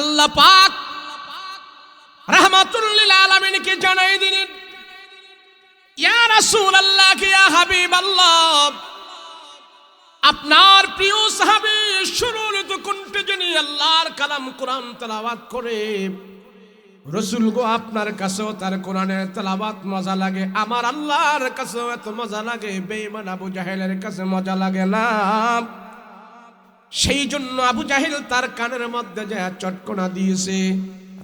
আল্লাহ পাক রাহমাতুল লিল আলামিনকে জানাই দিলেন, ইয়া রাসূলুল্লাহ, ইয়া হাবিবাল্লাহ, আপনার প্রিয় সাহাবী সুরলিত কণ্ঠে যিনি আল্লাহর কালাম কোরআন তেলাওয়াত করে, রাসূল গো আপনার কাছেও তার কোরআনের তেলাওয়াত মজা লাগে, আমার আল্লাহর কাছেও এত মজা লাগে, বেঈমান আবু জাহেলের কাছে মজা লাগে না। সেই জন্য আবু জাহেল তার কানের মধ্যে যা চটকনা দিয়েছে,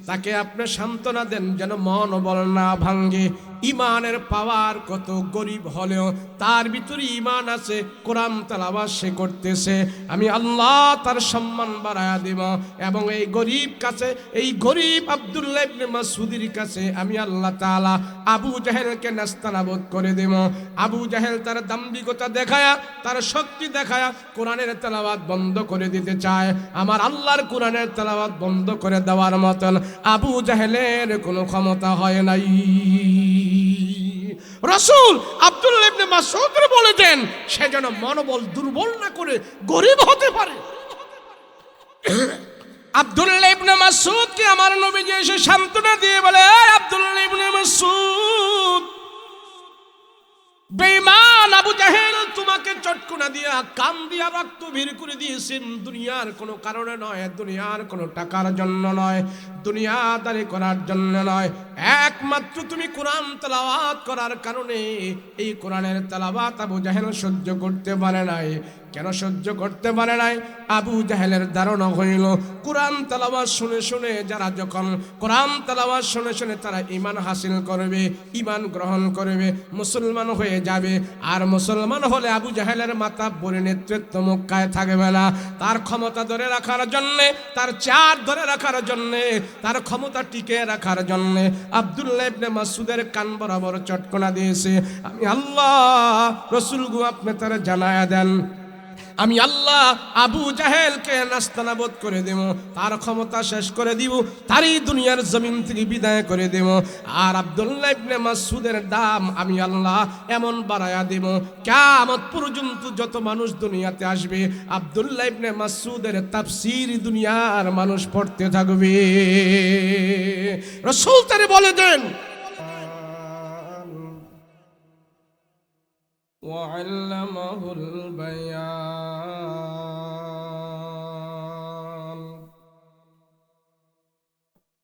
তাকে আপনি সান্ত্বনা দেন যেন মনোবল না ভাঙ্গে। ইমানের পাওয়ার কত গরিব হলেও তার ভিতরে ইমান আছে, কোরআন তেলাওয়াত সে করতেছে, আমি আল্লাহ তার সম্মান বাড়ায়া দেব। এবং এই গরিব কাছে, এই গরিব আব্দুল্লাহ ইবনে মাসউদের কাছে আমি আল্লাহ তাআলা আবু জাহেলকে নাস্তানাবুদ করে দেব। আবু জাহেল তার দাম্ভিকতা দেখায়া, তার শক্তি দেখায়া কোরআনের তেলাওয়াত বন্ধ করে দিতে চায়। আমার আল্লাহর কোরআনের তেলাওয়াত বন্ধ করে দেওয়ার মতন আবু জাহেলের কোনো ক্ষমতা হয় নাই। রাসূল আব্দুল্লাহ ইবনে মাসউদ বলেছেন, সে যেন মনোবল দুর্বল না করে গরিব হতে পারে। আব্দুল্লাহ ইবনে মাসউদকে আমার নবীজি এসে সান্ত্বনা দিয়ে বলে, আব্দুল্লাহ ইবনে মাসউদ, বেঈমান আবু জাহেল তোমাকে চটকনা দিয়া, কান দিয়া রক্ত বের করে দিয়েছেন, দুনিয়ার কোনো কারণে নয়, দুনিয়ার কোনো টাকার জন্য নয়, দুনিয়াদারি করার জন্য নয়, একমাত্র তুমি কোরআন তেলাওয়াত করার কারণে। এই কোরআনের তেলাওয়াত আবু জাহেল সহ্য করতে পারে নাই। কেন সহ্য করতে পারে নাই? আবু জাহেলের ধারণা হইল কোরআন তেলাওয়াত শুনে শুনে যারা যখন কোরআন তেলাওয়াত শুনে শুনে তারা ঈমান হাসিল করবে, ঈমান গ্রহণ করবে, মুসলমান হয়ে যাবে। আর মুসলমান হলে আবু জাহেলের মাথা বড় নেতৃত্ব মক্কায় থাকবে না। তার ক্ষমতা ধরে রাখার জন্যে, তার চার ধরে রাখার জন্যে, তার ক্ষমতা টিকে রাখার জন্যে আব্দুল্লাহ ইবনে মাসউদের কান বরাবর চটকনা দিয়েছে। আমি আল্লাহ, রাসূল গো আপনি তারা জানায়া দেন, আমি আল্লাহ আবু জাহেলকে নাস্তানাবুদ করে দেব, তার ক্ষমতা শেষ করে দিব, তারই দুনিয়ার জমিন থেকে বিদায় করে দেব। আর আব্দুল্লাহ ইবনে মাসউদের দাম আমি আল্লাহ এমন বাড়ায়া দেব, কিয়ামত পর্যন্ত যত মানুষ দুনিয়াতে আসবে আব্দুল্লাহ ইবনে মাসউদের তাফসীর দুনিয়ার মানুষ পড়তে থাকবে। রাসূল তারে বলে দেন, وعلمه البيان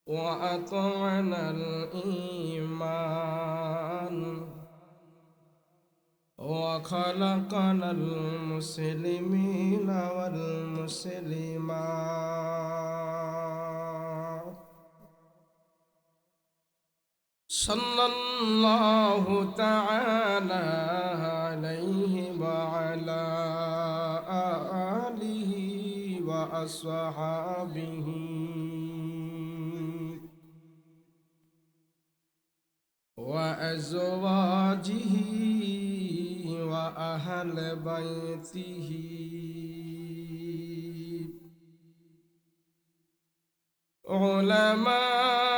وأطعنا الإيمان وخلقنا المسلمين والمسلمات صلى الله تعالى عليه وعلى آله وأصحابه وأزواجه وأهل بيته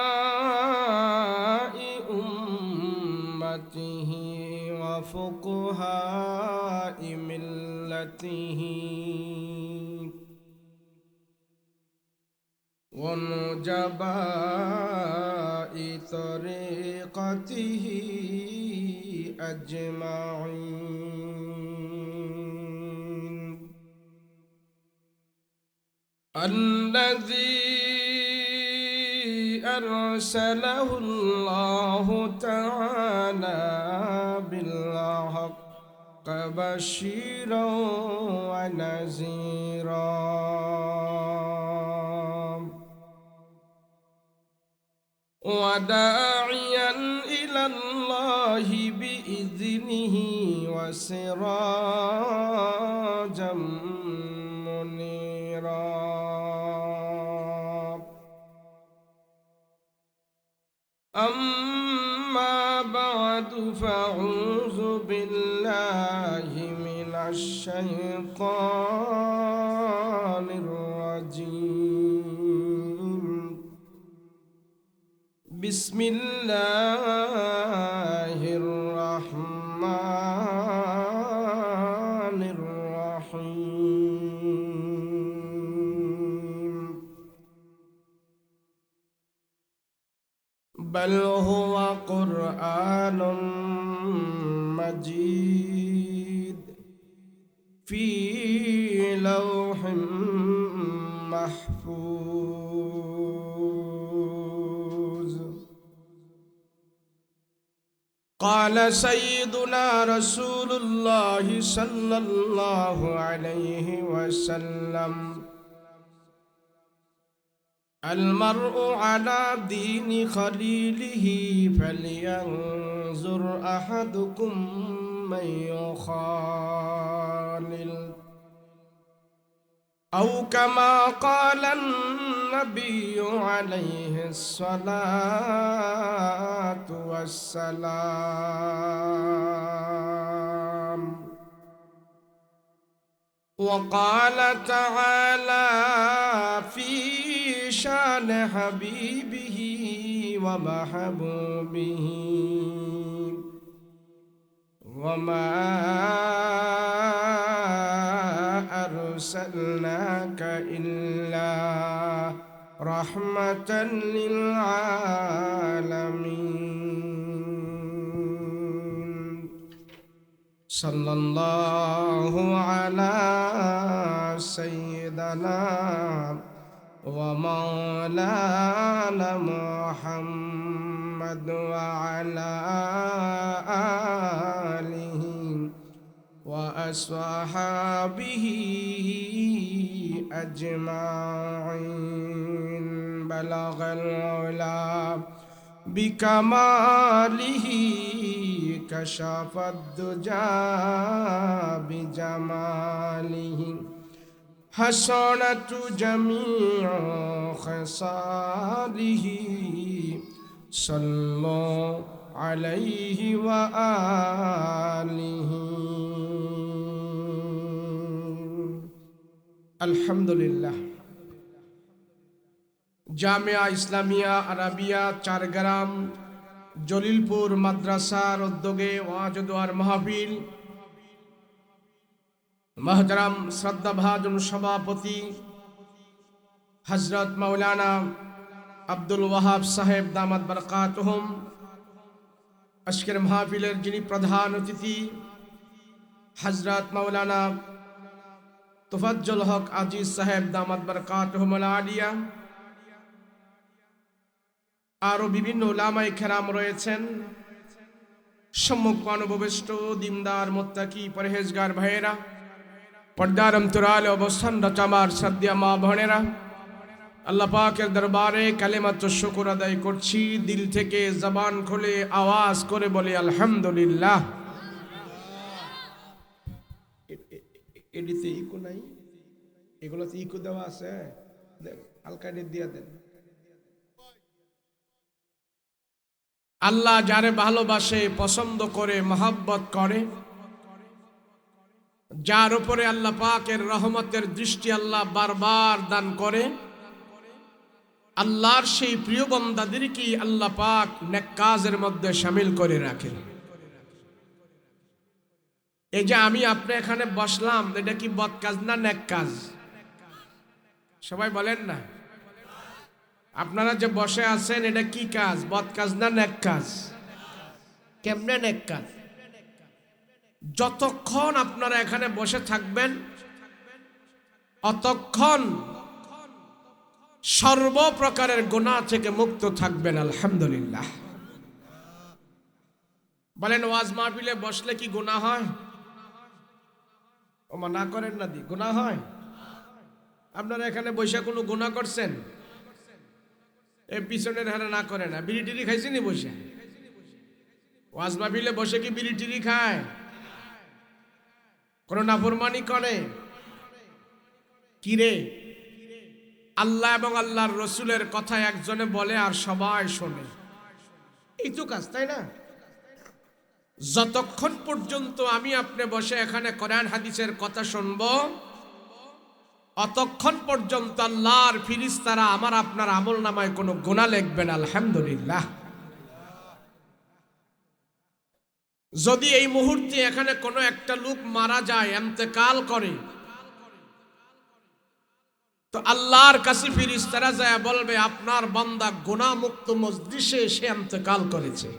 علماء أمته وفقهاء ملته ونجباء طريقته أجمعين الذي أرسله الله تعالى بالحق بشيرا ونذيرا وداعيا إلى الله بإذنه وسراجا منيرا أما بعد فأعوذ بالله من الشيطان الرجيم بسم الله الرحمن الرحيم بل هو قرآن مجيد في لوح محفوظ. قال سيدنا رسول الله صلى الله عليه وسلم: المرء على دين خليله فلينظر أحدكم من يخالل، أو كما قال النبي عليه الصلاة والسلام. وقال تعالى في شان حبيبه ومحبوبه: وما أرسلناك إلا رحمة للعالمين. صلى الله على سيدنا ومولانا محمد وعلى آله وأصحابه أجمعين. بلغ العلا بكماله كشف الدجى بجماله حسنت جميع خصاله. صلوا عليه وآله. আলহামদুলিল্লাহ। জামিয়া ইসলামিয়া আরাবিয়া চারগ্রাম জলিলপুর মাদ্রাসার উদ্যোগে ওয়াজ দোয়ার মাহফিল, মহতরম শ্রদ্ধাভাজন সভাপতি হযরত মাওলানা আব্দুল ওয়াহাব সাহেব দামাত বরকাতুহুম, আজকের মাহফিলের যিনি প্রধান অতিথি হযরত মাওলানা তোফাজ্জল হক আজিজ সাহেব দামাত বরকাতুহুমুল আলিয়া, আরো বিভিন্ন উলামায়ে কেরাম রয়েছেন, সম্মুখ অনুপবিষ্ট দিনদার মুত্তাকি পরহেজগার ভাইয়েরা, পর্দার অন্তরালে অবস্থানরত আমার শ্রদ্ধেয় মা বোনেরা, আল্লাহ পাকের দরবারে কালেমাত শুকর আদায় করছি। দিল থেকে জবান খুলে আওয়াজ করে বলি আলহামদুলিল্লাহ। এডিতে ইকো নাই, এগুলোতে ইকো দেওয়া আছে, হালকা দিয়ে দেন। আল্লাহ যারে ভালোবাসে, পছন্দ করে, মহব্বত করে, যার উপরে আল্লাহ পাকের রহমতের দৃষ্টি আল্লাহ বারবার দান করে, আল্লাহর সেই প্রিয় বান্দাদেরকে আল্লাহ পাক নেক কাজের মধ্যে শামিল করে রাখেন। এই যে আমি আপনি এখানে বসলাম, এটা কি বদ কাজ না নেক কাজ? সবাই বলেন না। আপনারা যে বসে আছেন, এটা কি কাজ? বদ কাজ না নেক কাজ? কেমনে নেক কাজ? যতক্ষণ আপনারা এখানে বসে থাকবেন, অতক্ষণ সর্বপ্রকারের গুনাহ থেকে মুক্ত থাকবেন। আলহামদুলিল্লাহ। বলেন, ওয়াজ মাহফিলে বসলে কি গুনাহ হয়? ও না করেন না, দি গুনাহ হয়? আপনারা এখানে বসে কোনো গুনাহ করছেন? এই পিছনের হারে না করে না। বিড়ি টিড়ি খাইছেনি বসে? ওয়াজ মাহফিলে বসে কি বিড়ি টিড়ি খায়? কোন নাফরমানি করে? কি রে, আল্লাহ এবং আল্লাহর রসুলের কথা একজনে বলে আর সবাই শোনে, এই তো কাজ, তাই না? যতক্ষণ পর্যন্ত আমি আপনি বসে এখানে কোরআন হাদিসের কথা শুনব, অতক্ষণ পর্যন্ত আল্লাহর ফেরেশতারা আমার আপনার আমল নামায় কোনো গুনাহ লিখবেন। আলহামদুলিল্লাহ। যদি এই মুহূর্তে এখানে কোনো একটা লোক মারা যায়, ইন্তেকাল করে, তো আল্লাহর কাছে ফেরেশতারা যায় বলবে আপনার বান্দা গুনাহমুক্ত মজলিসে সে ইন্তেকাল করেছে,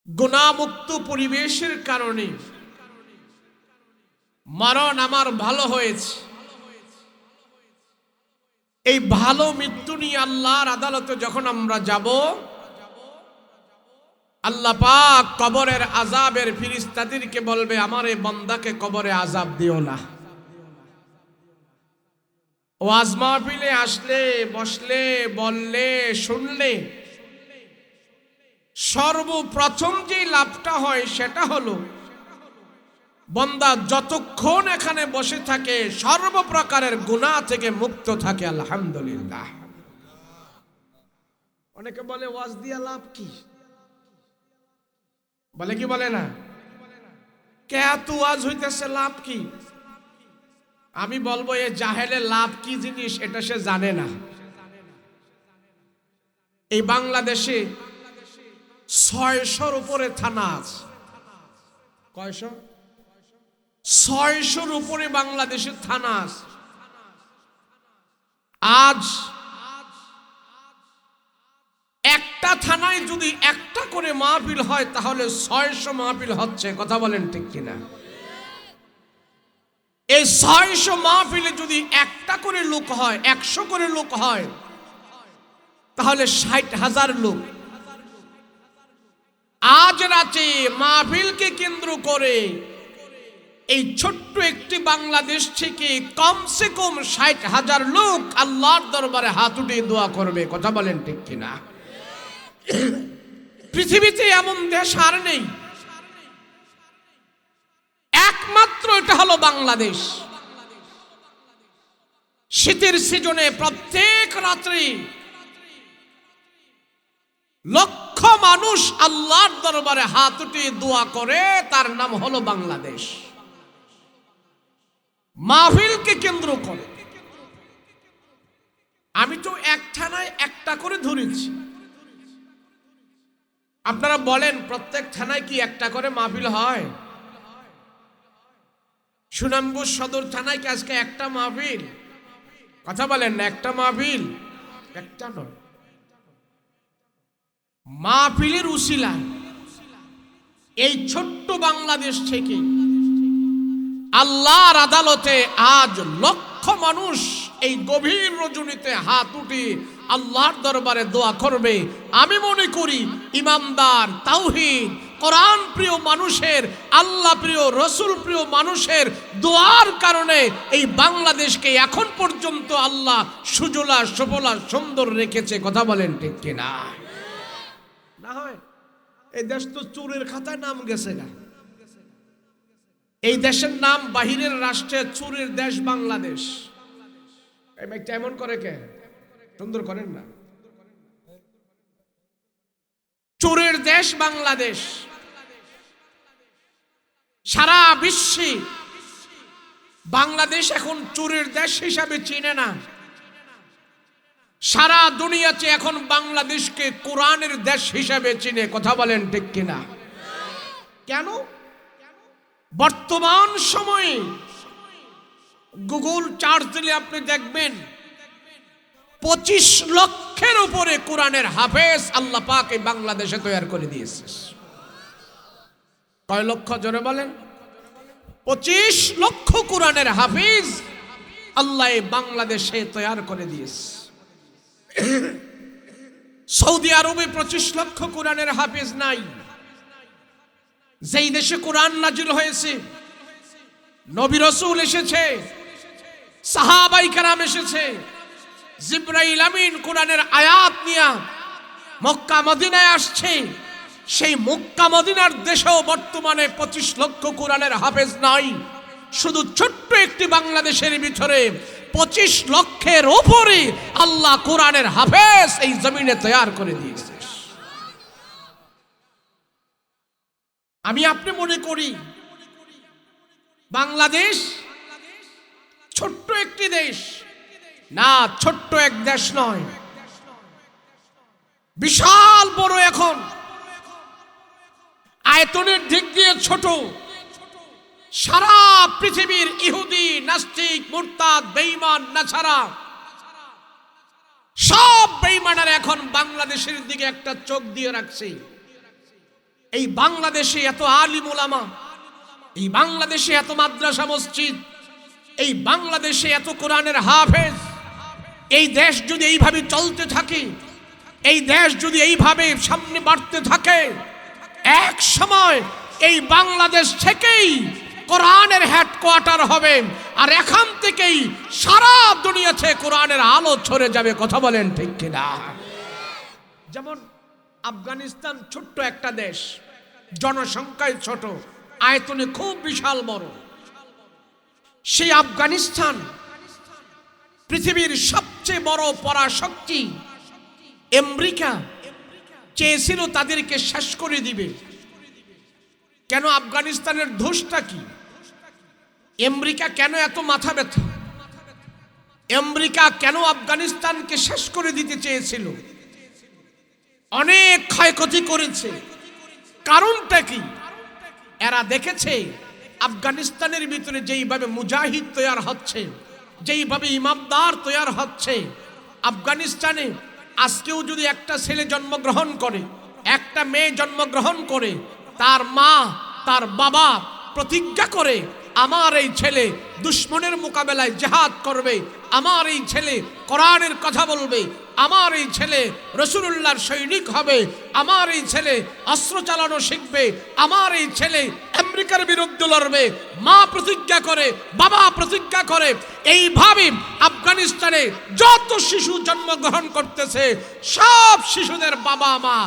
গুনাহমুক্ত পরিবেশের কারণে মরণ আমার ভালো হয়েছে। এই ভালো মৃত্যু নিয়ে আল্লাহর আদালতে যখন আমরা যাব, আল্লাহ পাক কবরের আযাবের ফেরেশতাদেরকে বলবে আমার এই বান্দাকে কবরে আযাব দিও না। ওয়াজ মাহফিলে আসলে, বসলে, বললে, শুনলে সর্বপ্রথম যে লাভটা হয় সেটা হলো বান্দা যতক্ষণ এখানে বসে থাকে সর্বপ্রকারের গুনাহ থেকে মুক্ত থাকে। আলহামদুলিল্লাহ। অনেকে বলে ওয়াজ দিয়া লাভ কি, বলে কি বলে না, কে এত ওয়াজ হইতেছে লাভ কি? আমি বলবো এ জাহেলের লাভ কি জিনিস এটা সে জানে না। এই বাংলাদেশে 600-র উপরে থানা আছে। কয়শো? 600-র উপরে বাংলাদেশের থানা আছে। আজ একটা থানায় যদি একটা করে মাহফিল হয় তাহলে 600 মাহফিল হচ্ছে। কথা বলেন ঠিক কিনা? এই 600 মাহফিলে যদি একটা করে লোক হয়, 100 করে লোক হয়, তাহলে 60,000 লোক। আজ রাতে মাহফিলকে কেন্দ্র করে এই ছোট্ট একটি বাংলাদেশ থেকে কমসে কম 60,000 লোক আল্লাহর দরবারে হাত উঠিয়ে দোয়া করবে। কথা বলেন ঠিক কিনা? পৃথিবীতে এমন দেশ আর নেই, একমাত্র এটা হলো বাংলাদেশ। শীতের সিজনে প্রত্যেক রাত্রি লক্ষ মানুষ আল্লাহর দরবারে হাত উঠিয়ে দোয়া করে, তার নাম হলো বাংলাদেশ। মাহফিলকে কেন্দ্র করে আমি তো এক থানায় একটা করে ধরেছি। আপনারা বলেন প্রত্যেক থানায় কি একটা করে মাহফিল হয়? সুনামগঞ্জ সদর থানায় কি আজকে একটা মাহফিল? কথা বলেন না, একটা মাহফিল? একটা নয়। মাহফিলের উসিলায় এই ছোট্ট বাংলাদেশ থেকে আল্লাহর আদালতে আজ লক্ষ মানুষ এই গভীর রজনীতে হাত উঠিয়ে আল্লাহর দরবারে দোয়া করবে। আমি মনে করি ইমানদার, তাওহীদ, কোরআন প্রিয় মানুষের, আল্লাহ প্রিয়, রসুল প্রিয় মানুষের দোয়ার কারণে এই বাংলাদেশকে এখন পর্যন্ত আল্লাহ সুজলা সবলা সুন্দর রেখেছে। কথা বলেন ঠিক কিনা? না হয় এই দেশ তো চোরের খাতায় নাম গেছে না। এই দেশের নাম বাহিরের রাষ্ট্রে চোরের দেশ বাংলাদেশ। এই ভাই কেমন করে, কে সুন্দর করেন না? চোরের দেশ বাংলাদেশ। সারা বিশ্বে বাংলাদেশ এখন চোরের দেশ হিসাবে চিনে না। সারা দুনিয়াতে এখন বাংলাদেশকে কোরআনের দেশ হিসাবে চিনে। কথা বলেন ঠিক কিনা? কেন? বর্তমান সময়ে গুগল সার্চ দিলে আপনি দেখবেন 25 লক্ষের উপরে কোরআনের হাফেজ আল্লাহ পাক এই বাংলাদেশে তৈরি করে দিয়েছে। কয় লক্ষ? জোরে বলেন। 25 লক্ষ কোরআনের হাফেজ আল্লাহ এই বাংলাদেশে তৈরি করে দিয়েছে। সৌদি আরবে 25 লক্ষ কোরআনের হাফেজ নাই। যেই দেশে কোরআন নাজিল হয়েছে, নবী রাসূল এসেছে, সাহাবায়ে কেরাম এসেছে, জিবরাইল আমিন কোরআনের আয়াত নিয়ে মক্কা মদিনায় আসছে, সেই মক্কা মদিনার দেশেও বর্তমানে 25 লক্ষ কোরআনের হাফেজ নাই। শুধু ছোট্ট একটি বাংলাদেশের ভিতরে 25 লক্ষের উপরে আল্লাহ কোরআনের হাফেজ এই জমিনে তৈরি করে দিয়েছে। আমি আপনি মনে করি বাংলাদেশ ছোট্ট একটি দেশ না, ছোট্ট এক দেশ নয়, বিশাল বড়। এখন আয়তনের দিক দিয়ে ছোট, সারা পৃথিবীর ইহুদি, নাস্তিক, মুরতাদ, বেঈমান, নাছারা সব বেঈমানেরা এখন বাংলাদেশের দিকে একটা চোখ দিয়ে রাখছে। এই বাংলাদেশে এত আলিম উলামা, এই বাংলাদেশে এত মাদ্রাসা মসজিদ, এই বাংলাদেশে এত কোরআনের হাফেজ, এই দেশ যদি এইভাবে চলতে থাকে, এই দেশ যদি এইভাবে সামনে বাড়তে থাকে, এক সময় এই বাংলাদেশ থেকেই কোরআনের হেডকোয়ার্টার হবে, আর এখান থেকেই সারা দুনিয়াতে কোরআনের আলো ছড়ে যাবে। কথা বলেন ঠিক কিনা? যেমন আফগানিস্তান ছোট্ট একটা দেশ, জনসংখ্যায় ছোট, আয়তনে খুব বিশাল বড়। সেই আফগানিস্তান পৃথিবীর সবচেয়ে বড় পরাশক্তি আমেরিকা চেয়েছিল তাদেরকে শেষ করে দিবে। কেন? আফগানিস্তানের দোষটা কি? আমেরিকা কেন এত মাথা ব্যথা? আমেরিকা কেন আফগানিস্তানকে শেষ করে দিতে চেয়েছিল? অনেক ক্ষয়ক্ষতি করেছে। কারণটা কি? এরা দেখেছে আফগানিস্তানের ভিতরে যেইভাবে মুজাহিদ তৈরি হচ্ছে, যেইভাবে ইমামদার তৈরি হচ্ছে, আফগানিস্তানে আজকেও যদি একটা ছেলে জন্মগ্রহণ করে, একটা মেয়ে জন্মগ্রহণ করে, তার মা তার বাবা প্রতিজ্ঞা করে আমার এই ছেলে দুশ্মনের মোকাবেলায় জিহাদ করবে, আমার এই ছেলে কোরআনের কথা বলবে, আমার এই ছেলে রাসূলুল্লাহর সৈনিক হবে, আমার এই ছেলে অস্ত্র চালানো শিখবে, আমার এই ছেলে আমেরিকার বিরুদ্ধে লড়বে। মা প্রতিজ্ঞা করে, বাবা প্রতিজ্ঞা করে। এইভাবে আফগানিস্তানে যত শিশু জন্মগ্রহণ করতেছে, সব শিশুদের বাবা মা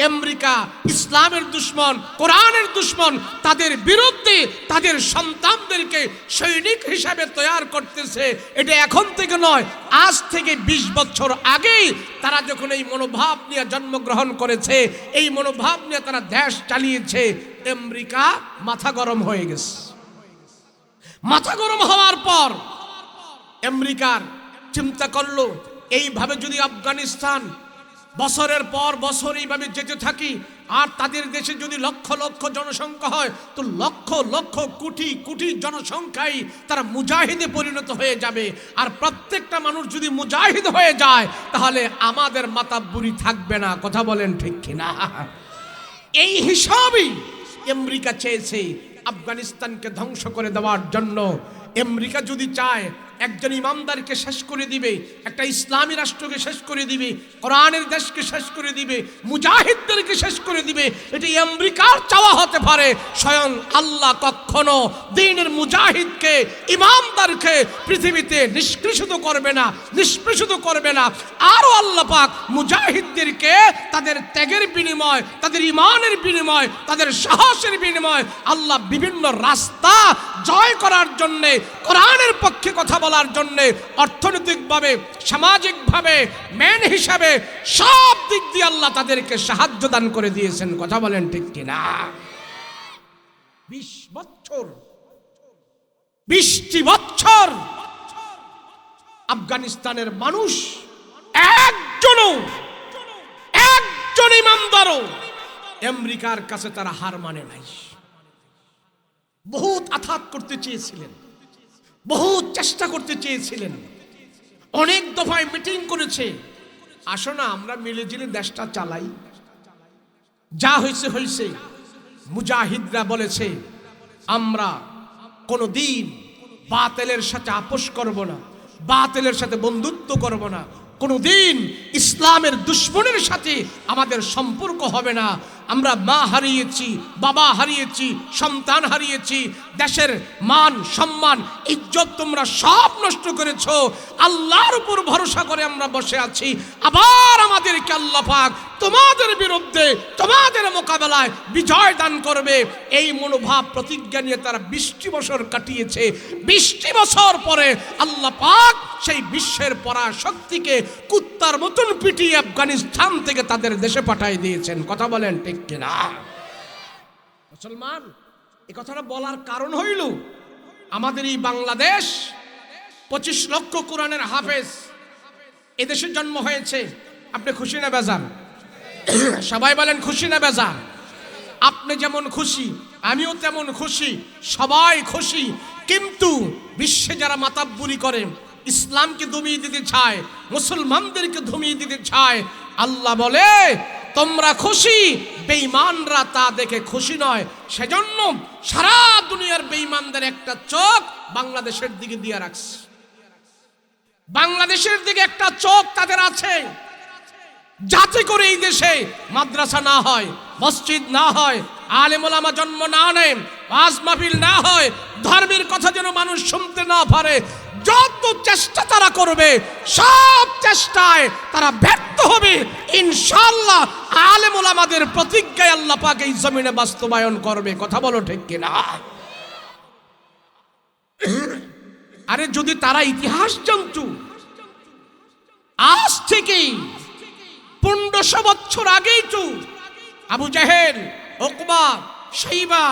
আমেরিকা ইসলামের দুশ্মন, কোরআনের দুশ্মন, তাদের বিরুদ্ধে তাদের সন্তানদেরকে সৈনিক হিসাবে তৈরি করতেছে। এটা এখন থেকে নয়, আজ থেকে 20 বছর আগেই তারা যখন এই মনোভাব নিয়ে জন্মগ্রহণ করেছে, এই মনোভাব নিয়ে তারা দেশ চালিয়েছে, আমেরিকা মাথা গরম হয়ে গেছে। মাথা গরম হওয়ার পর আমেরিকার চিন্তা করলো, এইভাবে যদি আফগানিস্তান বছরের পর বছর এইভাবে যেতে থাকি, আর তাদের দেশে যদি লক্ষ লক্ষ জনসংখ্যা হয়, তো লক্ষ লক্ষ কোটি কোটি জনসংখ্যায় তারা মুজাহিদে পরিণত হয়ে যাবে। আর প্রত্যেকটা মানুষ যদি মুজাহিদ হয়ে যায়, তাহলে আমাদের মাতাব্বুরি থাকবে না। কথা বলেন ঠিক কিনা? এই হিসাবেই আমেরিকা চেয়েছে আফগানিস্তানকে ধ্বংস করে দেওয়ার জন্য। আমেরিকা যদি চায় একজন ইমামদারকে শেষ করে দিবে, একটা ইসলামী রাষ্ট্রকে শেষ করে দিবে, কোরআনের দেশকে শেষ করে দিবে, মুজাহিদদেরকে শেষ করে দিবে, এটি আমেরিকার চাওয়া হতে পারে। স্বয়ং আল্লাহ কখনো দ্বীনের মুজাহিদকে, ইমামদারকে পৃথিবীতে নিষ্কৃষিত করবে না, নিষ্পেষিত করবে না। আরও আল্লাহ পাক মুজাহিদদেরকে তাদের ত্যাগের বিনিময়, তাদের ইমানের বিনিময়, তাদের সাহসের বিনিময় আল্লাহ বিভিন্ন রাস্তা জয় করার জন্যে, কোরআনের পক্ষে কথা বলার জন্যে, অর্থনৈতিকভাবে, সামাজিকভাবে, ম্যান হিসাবে সব দিক দিয়ে আল্লাহ তাদেরকে সাহায্য দান করে দিয়েছেন। কথা বলেন ঠিক কিনা? 20 বছর 20টি বছর আফগানিস্তানের মানুষ একজন ইমামদারও আমেরিকার কাছে তারা হার মানে নাই। বহুত আঘাত করতে চেয়েছিলেন, বহুত চেষ্টা করতে চেয়েছিলেন, অনেক দফায় মিটিং করেছে, আসো না আমরা মিলেজিলে দেশটা চালাই। যা হয়েছে হয়েছে। মুজাহিদরা বলেছে আমরা কোনোদিন বাতিলের সাথে আপোষ করব না, বাতিলের সাথে বন্ধুত্ব করব না, কোনোদিন ইসলামের দুশ্মনের সাথে আমাদের সম্পর্ক হবে না। আমরা মা হারিয়েছি, বাবা হারিয়েছি, সন্তান হারিয়েছি, দেশের মান সম্মান ইজ্জত তোমরা সব নষ্ট করেছো। আল্লাহর উপর ভরসা করে আমরা বসে আছি, আবার আমাদেরকে আল্লাহ পাক তোমাদের বিরুদ্ধে, তোমাদের মোকাবেলায় বিজয় দান করবে। এই মনোভাব প্রতিজ্ঞা নিয়ে তারা 20টি বছর কাটিয়েছে। 20টি বছর পরে আল্লাহ পাক সেই বিশ্বের পরাশক্তিকে কুত্তার মতন পিটিয়ে আফগানিস্তান থেকে তাদের দেশে পাঠিয়ে দিয়েছেন। কথা বলেন ঠিক কিনা? মুসলমান, এই কথাটা বলার কারণ হইল আমাদের এই বাংলাদেশ 25 লক্ষ কোরআনের হাফেজ এদেশে জন্ম হয়েছে। আপনি খুশি না বেজার? সবাই বলেন খুশি না বেজার? আপনি যেমন খুশি আমিও তেমন খুশি, সবাই খুশি। কিন্তু বিশ্বে যারা মাতাব্বুরি করে, ইসলামকে দমিয়ে দিতে চায়, মুসলমানদেরকে দমিয়ে দিতে চায়, আল্লাহ বলে তোমরা খুশি, বেঈমানরা তা দেখে খুশি নয়। সেজন্য সারা দুনিয়ার বেঈমানদের একটা চোখ বাংলাদেশের দিকে দিয়ে রাখছে। বাংলাদেশের দিকে একটা চোখ তাদের আছে, যাতে করে এই দেশে মাদ্রাসা না হয়, মসজিদ না হয়, আলেম ওলামা জন্ম না নেয়, ওয়াজ মাহফিল না হয়, ধর্মের কথা যেন মানুষ শুনতে না পারে। যত চেষ্টা তারা করবে, সব চেষ্টায় তারা ব্যর্থ হবে। ইনশাআল্লাহ আলেম ওলামাদের প্রতিজ্ঞায় আল্লাহ পাক এই জমিনে বাস্তবায়ন করবে। কথা বলো ঠিক কিনা? আরে যদি তারা ইতিহাস জানতো, আজ থেকেই 1500 বছর আগেই তো আবু জাহেল, উকবা, শাইবা,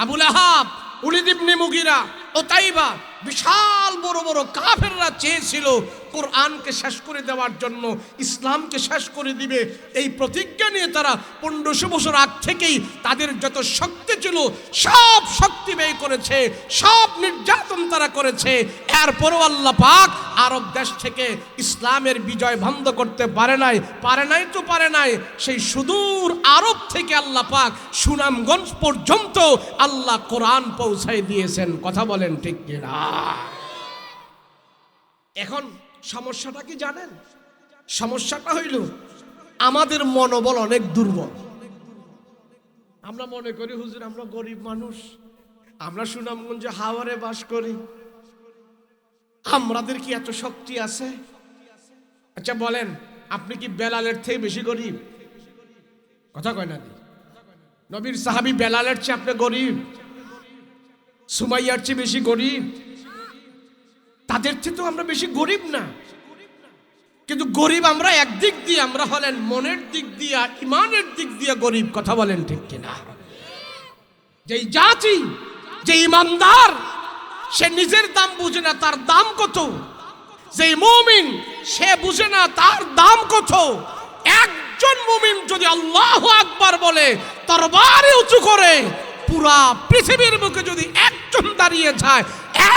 আবু লাহাব, ওলীদ ইবনে মুগীরা, উতাইবা, বিশাল বড় বড় কাফেররা চেয়েছিল কোরআনকে শেষ করে দেওয়ার জন্য, ইসলামকে শেষ করে দিবে। এই প্রতিজ্ঞা নিয়ে তারা 1500 বছর আগ থেকেই তাদের যত শক্তি ছিল সব শক্তি ব্যয় করেছে, সব নির্যাতন তারা করেছে। এরপরও আল্লাহ পাক আরব দেশ থেকে ইসলামের বিজয় বন্ধ করতে পারে নাই। পারে নাই। সেই সুদূর আরব থেকে আল্লাহ পাক সুনামগঞ্জ পর্যন্ত আল্লাহ কোরআন পৌঁছায় দিয়েছেন। কথা বলেন ঠিক কিনা? এখন সমস্যাটা কি জানেন? সমস্যাটা হইল আমাদের মনোবল অনেক দুর্বল। আমরা মনে করি হুজুর আমরা গরিব মানুষ, আমরা সুনামগঞ্জে হাওরে বাস করি, আমাদের কি এত শক্তি আছে? আচ্ছা বলেন, আপনি কি বেলালের থেকে বেশি গরিব? কথা কয় না? নবীর সাহাবী বেলালের চেয়ে আপনি গরিব? সুমাইয়ার চেয়ে বেশি গরিব? তাদের চেয়ে তো আমরা বেশি গরিব না। কিন্তু গরিব আমরা একদিক দিয়ে, আমরা হলেন মনের দিক দিয়ে, ইমানের দিক দিয়ে গরিব। কথা বলেন ঠিক কিনা? যেই জাতি, যে ইমানদার, সে নিজের দাম বুঝে না, তার দাম কত। যেই মুমিন, সে বুঝে না তার দাম কত। একজন মুমিন যদি আল্লাহু আকবার বলে, তরবারি উঁচু করে, পুরা পৃথিবীর বুকে যদি একজন দাঁড়িয়ে যায়,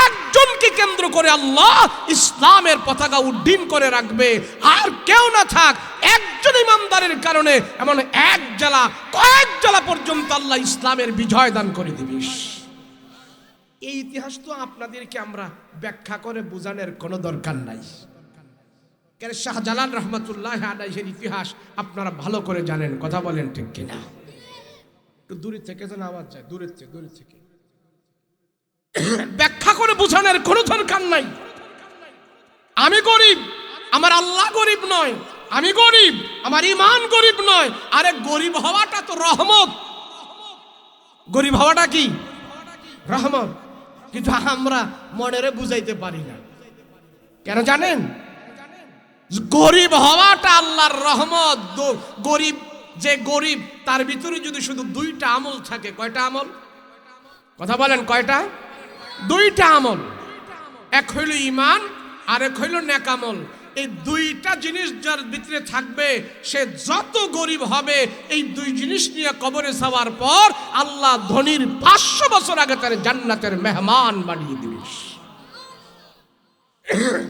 একজনকে কেন্দ্র করে আল্লাহ ইসলামের পতাকা উড্ডীন করে রাখবে। আর কেউ না থাক, একজন ইমানদারের কারণে এমন এক জেলা, কয়েক জেলা পর্যন্ত আল্লাহ ইসলামের বিজয় দান করে দিবে। এই ইতিহাস তো আপনাদেরকে আমরা ব্যাখ্যা করে বোঝানোর কোনো দরকার নাই। কেন শাহজালাল রহমতুল্লাহ আলাইহির ইতিহাস আপনারা ভালো করে জানেন। কথা বলেন ঠিক কিনা? একটু দূরে থেকে যেন আওয়াজ যায়, দূরে থেকে ব্যাখ্যা করে বোঝানোর কোনো দরকার নাই। আমি গরিব, আমার আল্লাহ গরিব নয়। আমি গরিব, আমার ইমান গরিব নয়। আরে গরিব হওয়াটা তো রহমত। গরিব হওয়াটা কি? রহমত। কিন্তু আমরা মনেরে বুঝাইতে পারি না। কেন জানেন? গরিব হওয়াটা আল্লাহর রহমত। গরিব, যে গরিব, তার ভিতরে যদি শুধু 2টা আমল থাকে। কয়টা আমল? কথা বলেন, কয়টা? 2টা আমল। এক হইল ঈমান, আর এক হইল নেক আমল। এই 2টা জিনিস যার ভিতরে থাকবে, সে যত গরিব হবে, এই 2 জিনিস নিয়ে কবরে যাওয়ার পর আল্লাহ ধনীর 500 বছর আগে তার জান্নাতের মেহমান বানিয়ে দিবে।